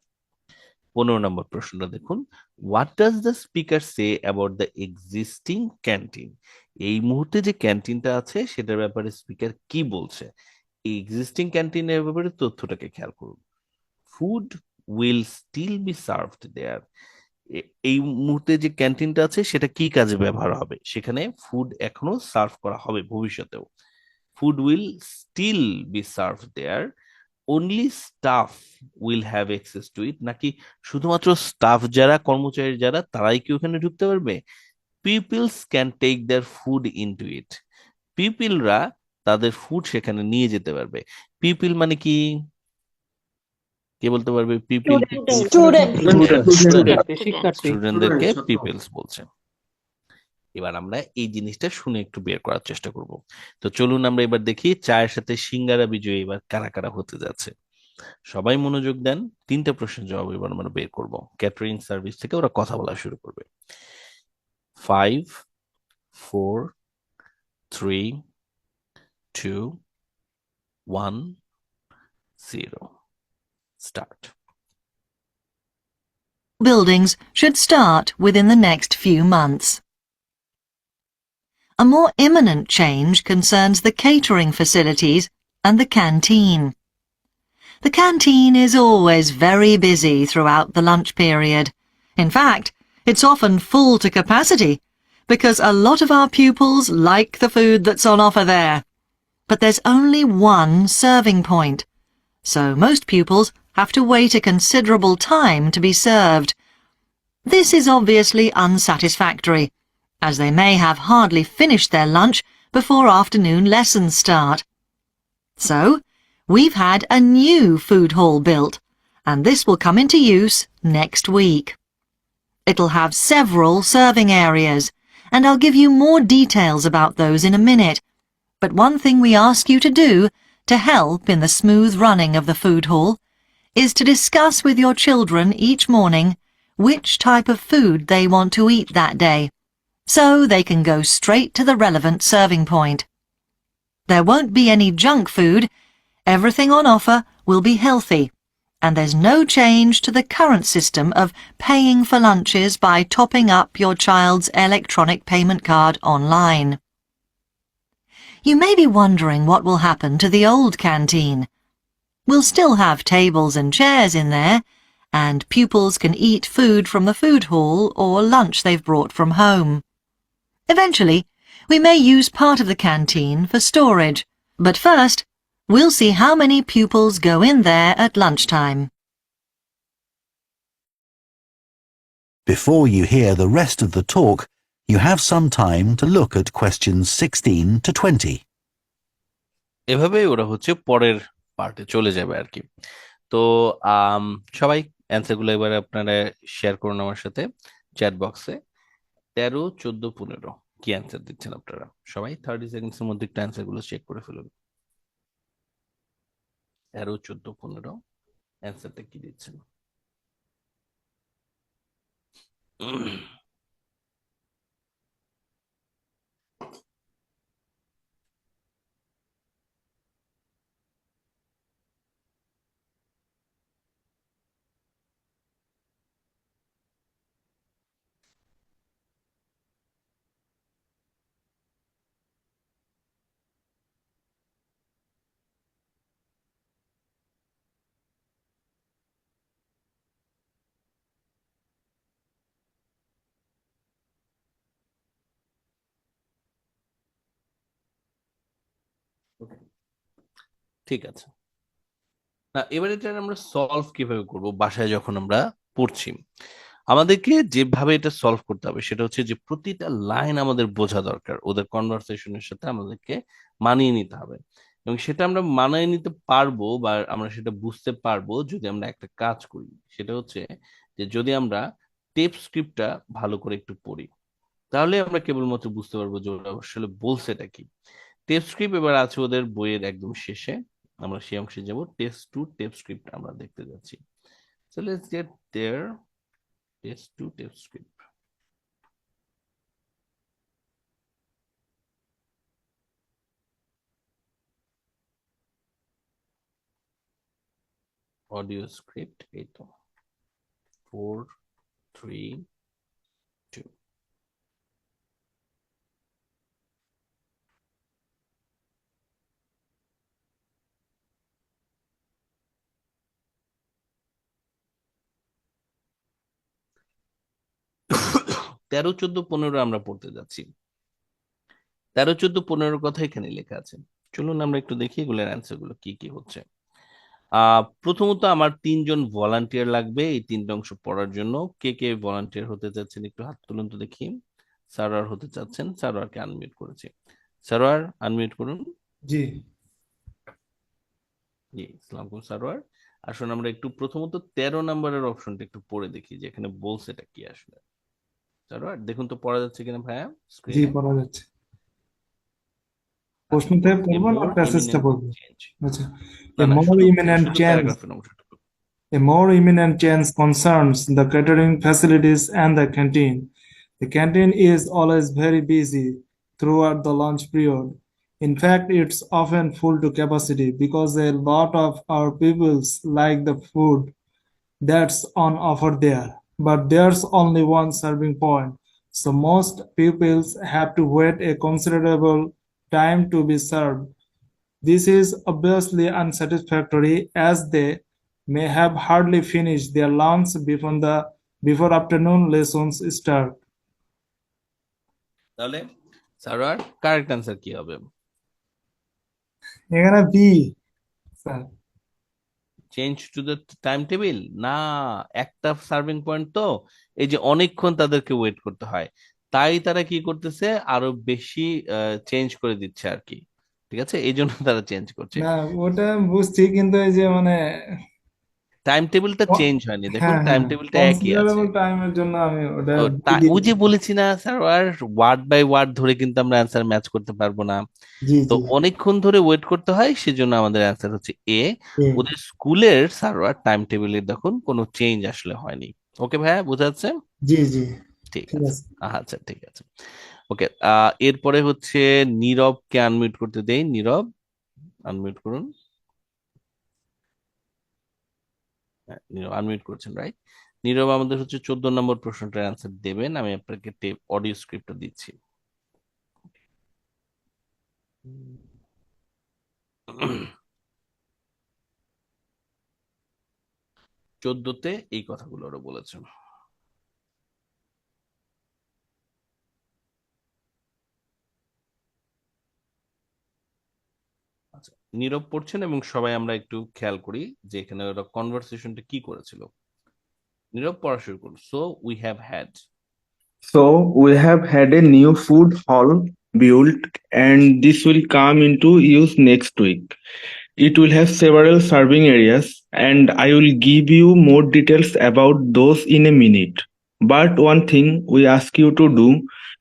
15 নম্বর প্রশ্নটা দেখুন, what does the speaker say about the existing canteen, এই মুহূর্তে যে ক্যান্টিনটা আছে সেটার ব্যাপারে স্পিকার কি বলছে, এই এক্সিস্টিং ক্যান্টিনের ব্যাপারে তথ্যটাকে খেয়াল করুন। Food will still be served there, এই মুহূর্তে যে ক্যান্টিনটা আছে সেটা কি কাজে ব্যবহার হবে, সেখানে ফুড এখনো সার্ভ করা হবে ভবিষ্যতেও। Food will still be serve there, only staff will have access to it, নাকি শুধুমাত্র স্টাফ যারা কর্মচারী যারা তারাই কি ওখানে ঢুকতে পারবে? Peoples can take their food into it, পিপলরা তাদের ফুড সেখানে নিয়ে যেতে পারবে। পিপল মানে কি? কে বলতে পারবে? পিপল, স্টুডেন্ট শিক্ষার্থী স্টুডেন্টদেরকে পিপলস বলছে। এবার আমরা এই জিনিসটা শুনে একটু বের করার চেষ্টা করব। তো চলুন আমরা এবার দেখি চায়ের সাথে সিঙ্গারা বিজয়ী এবার কারা কারা হতে যাচ্ছে। সবাই মনোযোগ দেন, 3টা প্রশ্নের জবাব এবার আমরা বের করব। ক্যাটারিং সার্ভিস থেকে ওরা কথা বলা শুরু করবে। 5 4 3 2 1 0 start. Buildings should start within the next few months. A more imminent change concerns the catering facilities and the canteen. The canteen is always very busy throughout the lunch period. In fact, it's often full to capacity because a lot of our pupils like the food that's on offer there. But there's only one serving point, so most pupils have to wait a considerable time to be served. This is obviously unsatisfactory, as they may have hardly finished their lunch before afternoon lessons start. So, we've had a new food hall built, and this will come into use next week. It'll have several serving areas, and I'll give you more details about those in a minute. But one thing we ask you to do to help in the smooth running of the food hall is to discuss with your children each morning which type of food they want to eat that day, so they can go straight to the relevant serving point. There won't be any junk food. Everything on offer will be healthy, and there's no change to the current system of paying for lunches by topping up your child's electronic payment card online. You may be wondering what will happen to the old canteen. We'll still have tables and chairs in there, and pupils can eat food from the food hall or lunch they've brought from home. Eventually, we may use part of the canteen for storage, but first, we'll see how many pupils go in there at lunchtime. Before you hear the rest of the talk, you have some time to look at questions 16 to 20. এভাবেই ওরা হচ্ছে পরের পার্টে চলে যাবে আর কি। তো সবাই অ্যান্সার গুলো এবারে আপনারা শেয়ার করুন আমার সাথে চ্যাট বক্সে। 13, 14, 15 কি অ্যান্সার দিচ্ছেন আপনারা? সবাই 30 সেকেন্ডস এর মধ্যে একটু অ্যান্সার গুলো চেক করে ফেলুন। 13, 14, 15 অ্যান্সারটা কি দিচ্ছেন? ওকে, ঠিক আছে। না, এবারে এটা আমরা সলভ কিভাবে করব বাসায় যখন আমরা পড়ছি? আমাদেরকে যেভাবে এটা সলভ করতে হবে সেটা হচ্ছে যে প্রতিটা লাইন আমাদের বোঝা দরকার, ওদের কনভারসেশনের সাথে আমাদেরকে মানিয়ে নিতে হবে। এবং সেটা আমরা মানিয়ে নিতে পারবো বা আমরা সেটা বুঝতে পারবো যদি আমরা একটা কাজ করি, সেটা হচ্ছে যে যদি আমরা টেপ স্ক্রিপ্টটা ভালো করে একটু পড়ি, তাহলে আমরা কেবলমাত্র বুঝতে পারবো যে ওরা আসলে বলছেটা কি। টেপ স্ক্রিপ্ট এবার আছে ওদের বইয়ের একদম শেষে, আমরা সেই অংশে যাব। টেস্ট টু টেপ স্ক্রিপ্ট আমরা দেখতে যাচ্ছি। So let's get there. Test to tape script. Audio script এই তো 4 3 2। 13, 14, 15 আমরা পড়তে যাচ্ছি। 13, 14, 15 কথা এখানে লেখা আছে। চলুন আমরা একটু দেখি এগুলোর অ্যান্সার গুলো কি কি হচ্ছে। প্রথমত আমার 3 জন ভলান্টিয়ার লাগবে এই 3টা অংশ পড়ার জন্য। কে কে ভলান্টিয়ার হতে চাচ্ছেন একটু হাত তুলুন তো দেখি। সারোয়ার হতে চাচ্ছেন, সারোয়ারকে আনমিউট করেছি। সারোয়ার আনমিউট করুন। জি জি, আসসালামু আলাইকুম সারোয়ার। আসুন আমরা একটু প্রথমত 13 নম্বরের অপশনটা একটু পড়ে দেখি যে এখানে বলছে এটা কি আসলে। সারোয়ার দেখুন তো পড়া যাচ্ছে কিনা ভাইয়া জি স্ক্রিনে। পড়া যাচ্ছে। আচ্ছা প্রশ্নটা বলছে এ পড়বো না মোর প্যাসেজটা ইমিনেন্ট পড়বো? চেঞ্জ। আচ্ছা। না A না more শুধু imminent শুধু change প্যারাগ্রাফের অংশটুকু। A more imminent change concerns the catering facilities and the canteen. The canteen is always very busy throughout the lunch period. In fact, it's often full to capacity because a lot of our pupils like the food that's on offer there. But there's only one serving point, so most pupils have to wait a considerable time to be served. This is obviously unsatisfactory as they may have hardly finished their lunch before afternoon lessons start. তাহলে Sarwar correct answer কি হবে? এখানে B sir. Change to the time table না, একটা serving point তো, এই যে অনেকক্ষণ তাদেরকে ওয়েট করতে হয়, তাই তারা কি করতেছে আরো বেশি চেঞ্জ করে দিচ্ছে আর কি। ঠিক আছে, এই জন্য তারা চেঞ্জ করছে। না ওটা বুঝছি কিন্তু এই যে মানে টাইম টেবিলটা চেঞ্জ হয়নি, দেখুন হ্যাঁ টাইম হ্যাঁ টেবিলটা একই আছে। কনসিডারেবল টাইমের জন্য আমি ওটা ও, বি ওই যে দিয়েছি। বলেছি না স্যার, আর ওয়ার্ড বাই ওয়ার্ড ধরে কিন্তু আমরা অ্যান্সার ম্যাচ করতে পারবো না। জি তো জি অনেকক্ষণ ধরে ওয়েট করতে হয়, সেজন্য আমাদের অ্যান্সার হচ্ছে এ। এ, ওদের স্কুলের সার্ভার টাইম টেবিলের দেখুন কোনো চেঞ্জ আসলে হয়নি। ওকে ভাইয়া, বোঝা যাচ্ছে? জি জি ঠিক ঠিক আছে, আছে। আচ্ছা ঠিক আছে। ওকে, এরপরে হচ্ছে নীরবকে আনমিউট করতে দেই। নীরব আনমিউট করুন। হ্যাঁ, নীরব আনমিউট করছেন, রাইট? নীরব আমাদের হচ্ছে 14 নম্বর প্রশ্নটার অ্যান্সার দেবেন। আমি আপনাকে অডিও স্ক্রিপ্টটা দিচ্ছি। 14তে এই কথাগুলো ওরা বলেছেন। আচ্ছা, নীরব পড়ছেন এবং সবাই আমরা একটু খেয়াল করি যে এখানে ওরা কনভারসেশনটা কি করেছিল। নীরব পড়া শুরু করুন। So we have had. So we have had a new food hall built and this will come into use next week. It will have several serving areas and I will give you more details about those in a minute. But one thing we ask you to do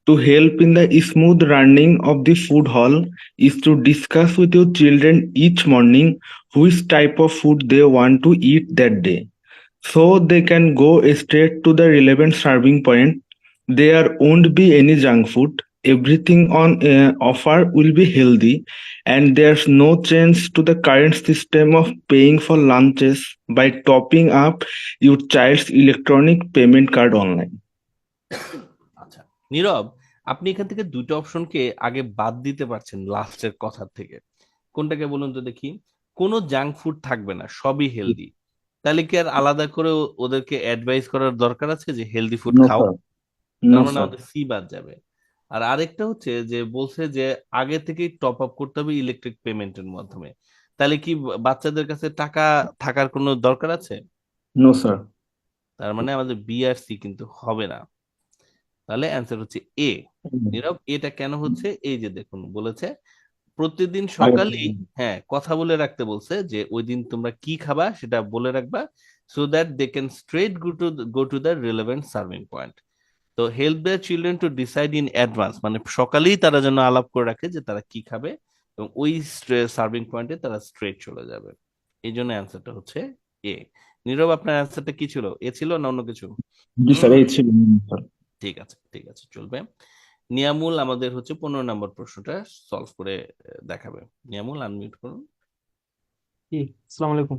to help in the smooth running of the food hall is to discuss with your children each morning which type of food they want to eat that day so they can go straight to the relevant serving point. There won't be any junk food. Everything on offer will be healthy, and there's no change to the current system of paying for lunches by topping up your child's electronic payment card online. আচ্ছা নীরব, আপনি এখান থেকে দুটো অপশনকে আগে বাদ দিতে পারছেন লাস্টের কথার থেকে। কোনটাকে বলুন তো দেখি? কোনো জাঙ্ক ফুড থাকবে না, সবই হেলদি। তাহলে কি আর আলাদা করে ওদেরকে অ্যাডভাইস করার দরকার আছে যে হেলদি ফুড No, খাও? sir. তার No, মানে sir. আমাদের সি বাদ যাবে। আর আরেকটা হচ্ছে যে বলছে যে আগে থেকেই টপ আপ করতে হবে ইলেকট্রিক পেমেন্টের মাধ্যমে। তাহলে কি বাচ্চাদের কাছে টাকা থাকার কোনো দরকার আছে? No, sir. তার মানে আমাদের বি আর সি কিন্তু হবে না। তাহলে অ্যান্সার হচ্ছে এ। নীরব, এটা কেন হচ্ছে? এই যে দেখুন বলেছে প্রতিদিন সকালেই, হ্যাঁ কথা বলে রাখতে বলছে যে ওই দিন তোমরা কি খাবা সেটা বলে রাখবা, so that they can straight go to the relevant serving point. তো help their children to decide in advance, মানে সকালেই তারা যেন আলাপ করে রাখে যে তারা কি খাবে এবং ওই সার্ভিং পয়েন্টে তারা স্ট্রেট চলে যাবে। এই জন্য অ্যান্সারটা হচ্ছে এ। নীরব, আপনার অ্যান্সারটা কি ছিল? এ ছিল না অন্য কিছু? জি স্যার, এই ছিল স্যার। ঠিক আছে ঠিক আছে, চলবে। নিয়ামুল আমাদের হচ্ছে 15 নম্বর প্রশ্নটা সলভ করে দেখাবে। নিয়ামুল আনমিউট করুন। জি আসসালামু আলাইকুম।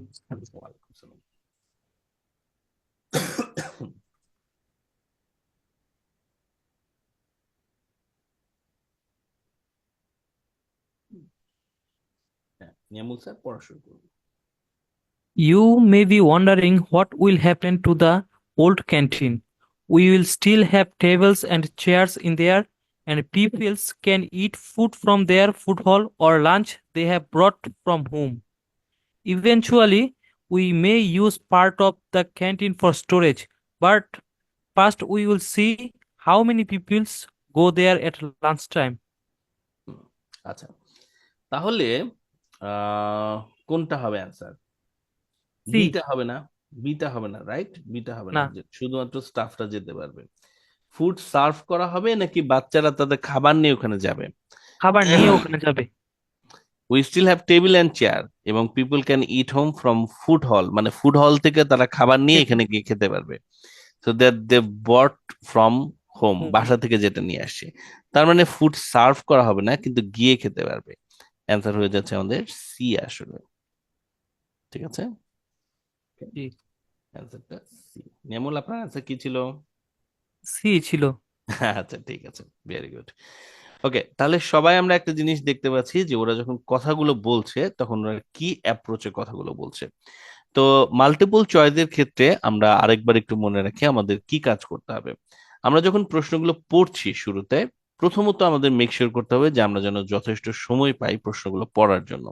ওয়ালাইকুম আসসালাম। হ্যাঁ, নিয়ামুল স্যার পড়া শুরু করুন। You may be wondering what will happen to the old canteen. We will still have tables and chairs in there, and pupils can eat food from their food hall or lunch they have brought from home. Eventually, we may use part of the canteen for storage, but first we will see how many pupils go there at lunchtime. আচ্ছা, তাহলে কোনটা হবে answer? C beta হবে না, beta হবে না, right? Beta হবে না, না যে শুধুমাত্র স্টাফরা যেতে পারবে। ফুড সার্ভ করা হবে নাকি বাচ্চারা তাদের খাবার নিয়ে ওখানে যাবে? খাবার নিয়ে ওখানে যাবে we still have table and chair এবং people can eat home from food hall, মানে ফুড হল থেকে তারা খাবার নিয়ে এখানে গিয়ে খেতে পারবে। So that they bought from home, বাসা থেকে যেটা নিয়ে আসছে। তার মানে ফুড সার্ভ করা হবে না, কিন্তু গিয়ে খেতে পারবে। অ্যান্সার হয়ে যাচ্ছে আমাদের সি আসলে। ঠিক আছে, জি অ্যান্সারটা সি। নেমুল, আপনার অ্যান্সার কি ছিল? সি ছিল আচ্ছা ঠিক আছে, ভেরি গুড। ওকে, তাহলে সবাই আমরা একটা জিনিস দেখতে পাচ্ছি যে ওরা যখন কথাগুলো বলছে তখন ওরা কি অ্যাপ্রোচে কথাগুলো বলছে। তো মাল্টিপল চয়েসের ক্ষেত্রে আমরা আরেকবার একটু মনে রাখি আমাদের কি কাজ করতে হবে। আমরা যখন প্রশ্নগুলো পড়ছি শুরুতে, প্রথমত আমাদের মেক শিওর করতে হবে যে আমরা যেন যথেষ্ট সময় পাই প্রশ্নগুলো পড়ার জন্য।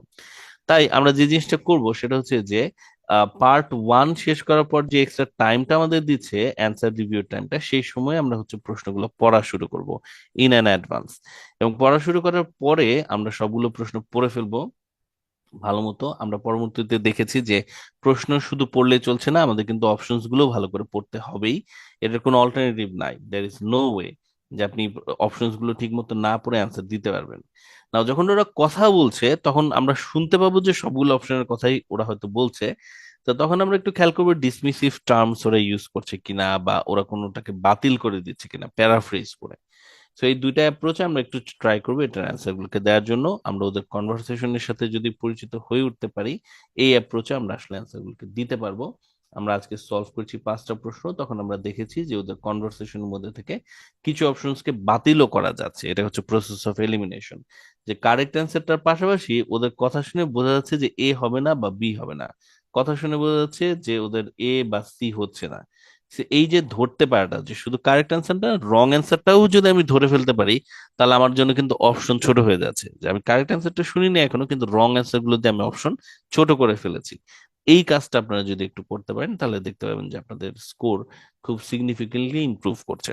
তাই আমরা যে জিনিসটা করব সেটা হচ্ছে যে পার্ট 1 শেষ করার পর যে এক্সট্রা টাইমটা আমাদের দিচ্ছে অ্যান্সার রিভিউ টাইমটা, সেই সময় আমরা হচ্ছে প্রশ্নগুলো পড়া শুরু করব ইন অ্যান অ্যাডভান্স। এবং পড়া শুরু করার পরে আমরা সবগুলো প্রশ্ন পড়ে ফেলবো ভালো মতো। আমরা পরবর্তীতে দেখেছি যে প্রশ্ন শুধু পড়লে চলছে না, আমাদের কিন্তু অপশনস গুলো ভালো করে পড়তে হবেই। এটার কোনো অল্টারনেটিভ নাই, দেয়ার ইজ নো ওয়ে যে আপনি অপশনস গুলো ঠিক মতো না পড়ে অ্যান্সার দিতে পারবেন না। যখন ওরা কথা বলছে তখন আমরা শুনতে পাবো যে সবগুলো অপশনের কথাই ওরা হয়তো বলছে। তো তখন আমরা একটু খেয়াল করবো ডিসমিসিভ টার্মস ওরা ইউজ করছে কিনা, বা ওরা কোনোটাকে বাতিল করে দিচ্ছে কিনা প্যারাফ্রেজ করে। তো এই দুইটা অ্যাপ্রোচে আমরা একটু ট্রাই করবো এটার অ্যান্সার গুলোকে দেওয়ার জন্য। আমরা ওদের কনভারসেশনের সাথে যদি পরিচিত হয়ে উঠতে পারি, এই অ্যাপ্রোচে আমরা আসলে অ্যান্সার গুলোকে দিতে পারবো। আমরা আজকে সলভ করছি 5টা প্রশ্ন, তখন আমরা দেখেছি যে ওদের কনভারসেশনের মধ্যে থেকে কিছু অপশনসকে বাতিলও করা যাচ্ছে। এটা হচ্ছে প্রসেস অফ এলিমিনেশন, যে কারেক্ট অ্যান্সারটার পাশাপাশি ওদের কথা শুনে বোঝা যাচ্ছে যে এ হবে না বা বি হবে না, কথা শুনে বোঝা যাচ্ছে যে ওদের এ বা সি হচ্ছে না। এই যে ধরতে পারাটা, যে শুধু কারেক্ট অ্যান্সারটা, রং অ্যান্সারটাও যদি আমি ধরে ফেলতে পারি, তাহলে আমার জন্য কিন্তু অপশন ছোট হয়ে যাচ্ছে, যে আমি কারেক্ট অ্যান্সারটা শুনিনি এখনো, কিন্তু রং অ্যান্সার গুলো দিয়ে আমি অপশন ছোট করে ফেলেছি। এই কাজটা আপনারা যদি একটু করতে পারেন তাহলে দেখতে পাবেন যে আপনাদের স্কোর খুব সিগনিফিকেন্টলি ইমপ্রুভ করছে।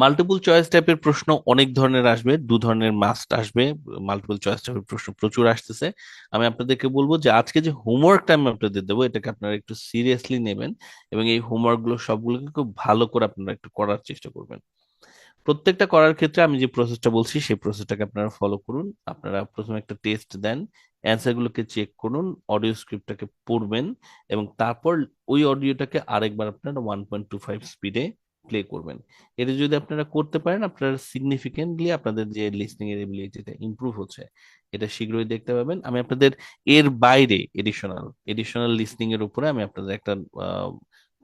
মাল্টিপল চয়েস টাইপের প্রশ্ন অনেক ধরনের আসবে, 2 ধরনের মাস্ট আসবে। মাল্টিপল চয়েস টাইপের প্রশ্ন প্রচুর আসতেছে। আমি আপনাদেরকে বলবো যে আজকে যে হোমওয়ার্কটা আমি আপনাদের দেবো এটাকে আপনারা একটু সিরিয়াসলি নেবেন, এবং এই হোমওয়ার্ক গুলো সবগুলোকে খুব ভালো করে আপনারা একটু করার চেষ্টা করবেন। প্রত্যেকটা করার ক্ষেত্রে আমি যে প্রসেসটা বলছি সেই প্রসেসটাকে আপনারা ফলো করুন। আপনারা প্রথমে একটা টেস্ট দেন, অ্যান্সার গুলোকে চেক করুন, অডিও স্ক্রিপ্টটাকে পড়বেন, এবং তারপর ওই অডিওটাকে আরেকবার আপনারা 1.25 স্পিডে প্লে করবেন। এটা যদি আপনারা করতে পারেন, আপনারা সিগনিফিকেন্টলি আপনাদের যে লিসনিং এর এবিলিটিটা ইমপ্রুভ হচ্ছে এটা শীঘ্রই দেখতে পাবেন। আমি আপনাদের এর বাইরে এডিশনাল এডিশনাল লিসনিং এর উপরে আমি আপনাদের একটা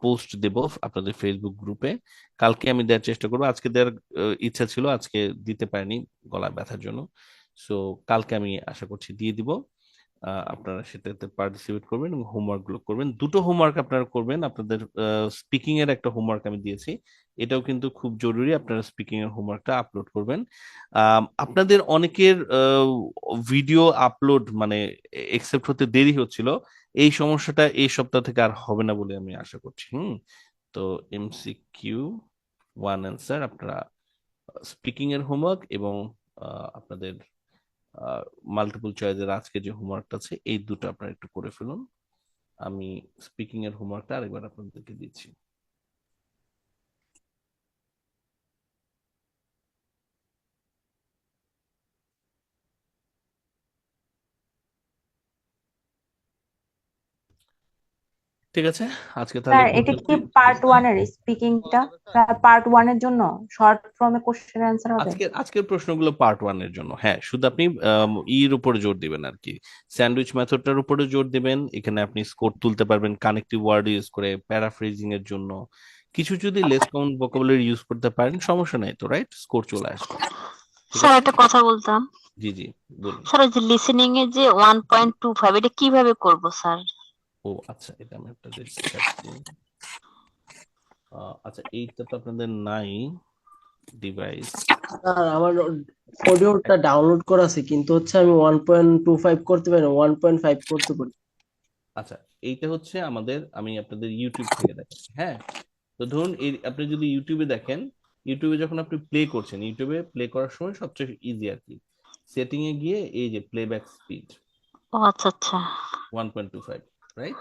পোস্ট দেব আপনাদের ফেসবুক গ্রুপে। কালকে আমি দেওয়ার চেষ্টা করবো, আজকে দেওয়ার ইচ্ছা ছিল, আজকে দিতে পারিনি গলা ব্যথার জন্য। সো কালকে আমি আশা করছি দিয়ে দিব। আপনারা সেটাতে পার্টিসিপেট করবেন এবং হোমওয়ার্ক গুলো করবেন। 2টো হোমওয়ার্ক আপনারা করবেন। আপনাদের স্পিকিং এর একটা হোমওয়ার্ক আমি দিয়েছি, এটাও কিন্তু খুব জরুরি, আপনারা স্পিকিং এর হোমওয়ার্কটা আপলোড করবেন। আপনাদের অনেকের ভিডিও আপলোড মানে একসেপ্ট হতে দেরি হচ্ছিল, এই সমস্যাটা এই সপ্তাহ থেকে আর হবে না বলে আমি আশা করছি। তো MCQ 1 অ্যান্সার আপনারা স্পিকিং এর হোমওয়ার্ক এবং আপনাদের মাল্টিপল চয়েসের আজকে যে হোমওয়ার্কটা আছে এই দুটো আপনারা একটু করে ফেলুন। আমি স্পিকিং এর হোমওয়ার্কটা আরেকবার আপনাদেরকে দিচ্ছি। ঠিক আছে, আজকে তাহলে স্যার এটা কি পার্ট 1 এর স্পিকিংটা পার্ট 1 এর জন্য শর্ট ফর্মে কোশ্চেন অ্যান্সার হবে? আজকের প্রশ্নগুলো পার্ট 1 এর জন্য, হ্যাঁ, শুধু আপনি ইর উপরে জোর দিবেন আর কি, স্যান্ডউইচ মেথডটার উপরে জোর দিবেন। এখানে আপনি স্কোর তুলতে পারবেন কানেক্টিভ ওয়ার্ড ইউজ করে, প্যারাফ্রেজিং এর জন্য কিছু যদি লেস কমন ভোকাবুলারি ইউজ করতে পারেন সমস্যা নাই তো, রাইট? স্কোর চলে আসবে। স্যার একটা কথা বলতাম। জি জি বলুন। স্যার যে লিসেনিং এর যে 1.25 এটা কিভাবে করব স্যার? ও আচ্ছা, এটা আমি আপনাদের দেখাচ্ছি। আচ্ছা, এইটা তো আপনাদের নাই ডিভাইস। স্যার আমার অডিওটা ডাউনলোড করা আছে, কিন্তু হচ্ছে আমি 1.25 করতে পারি না, 1.5 করতে পারি। আচ্ছা, এইটা হচ্ছে আমাদের, আমি আপনাদের ইউটিউব থেকে দেখাচ্ছি। হ্যাঁ, তো ধরুন এই আপনি যদি ইউটিউবে দেখেন, ইউটিউবে যখন আপনি প্লে করছেন, ইউটিউবে প্লে করার সময় সবচেয়ে ইজি আর কি, সেটিং এ গিয়ে এই যে প্লেব্যাক স্পিড ও আচ্ছা আচ্ছা 1.25, রাইট?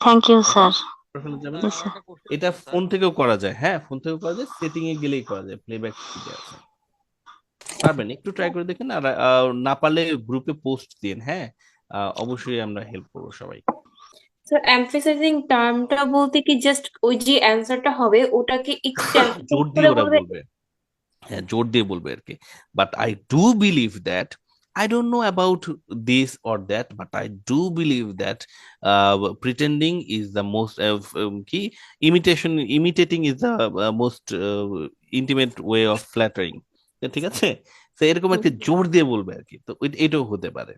Thank you sir. করে ফেলা যাবে না? Yes, sir. এটা ফোন থেকেও করা যায়, হ্যাঁ ফোন থেকেও করা যায়, সেটিং এ গেলেই করা যায়, প্লেব্যাক স্পিডে আছে, পারবেন একটু ট্রাই করে দেখেন। আর না পারলে গ্রুপে পোস্ট দিন, হ্যাঁ অবশ্যই আমরা হেল্প করবো সবাই। স্যার এমফেসাইজিং টার্মটা বলতে কি জাস্ট ওই যে অ্যান্সারটা হবে ওটাকে একটু জোর emphasize দিয়ে করে ওরা বলবে? বলবে, হ্যাঁ জোর দিয়ে বলবে আর কি। But I do believe that, I don't know about this or that, but I do believe that pretending is the most key, imitating is the most intimate way of flattering. ঠিক আছে, তো এরকম একটা জোর দিয়ে বলবে আর কি, তো এটাও হতে পারে।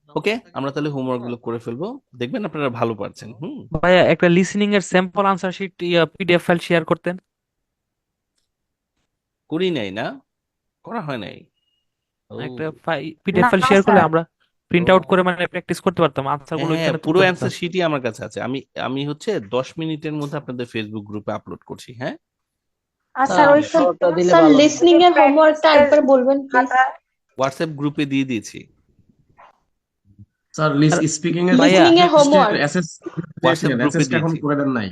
ওকে, আমরা তাহলে হোমওয়ার্ক গুলো করে ফেলবো, দেখবেন আপনারা ভালো পারছেন। ভাইয়া একটা লিসেনিং এর sample answer sheet PDF file share করতেন। করি নাই না, করা হয় নাই। একটা পিডিএফ ফাইল না শেয়ার করলে স্যার, আমরা প্রিন্ট আউট করে মানে প্র্যাকটিস করতে পারতাম, আনসার গুলো হ্যাঁ এখানে পুরো তুলতে অ্যান্সার পারতাম। শিটই আমার কাছে আছে, আমি হচ্ছে 10 মিনিটের মধ্যে আপনাদের ফেসবুক গ্রুপে আপলোড করছি। হ্যাঁ আর স্যার ওই শর্টটা দিলে স্যার ভালো হয়। লিসনিং এর হোমওয়ার্কটা একবার বলবেন প্লিজ। হোয়াটসঅ্যাপ গ্রুপে দিয়ে দিয়েছি। স্যার স্পিকিং এর ভাইয়া লিসনিং এর হোমওয়ার্ক হোয়াটসঅ্যাপ গ্রুপে অ্যাসেসটা এখন দিয়েছি। করে দেন নাই।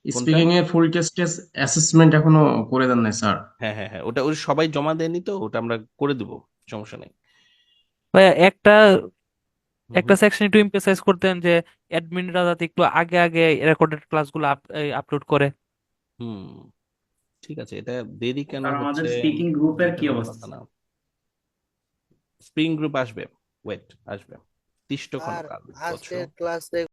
কোনটা? স্পিকিং এর ফুল টেস্ট অ্যাসেসমেন্ট এখনো করে দেন নাই স্যার। হ্যাঁ হ্যাঁ হ্যাঁ, ওটা ওই সবাই জমা দেয়নি তো, ওটা আমরা করে দেবো, সমস্যা নেই। ভাইয়া একটা হুম। সেকশন একটু এমফেসাইজ করতেন যে অ্যাডমিনরা যাতে একটু আগে আগে রেকর্ডেড ক্লাসগুলো আপলোড করে। হুম ঠিক আছে, এটা দেরি কেন আর আমাদের হচ্ছে স্পিকিং গ্রুপের এটা কি বড় অবস্থা? কথা না। স্প্রিং গ্রুপ আসবে, ওয়েট আসবে, তিষ্টক্ষণ কাল আজকের ক্লাসে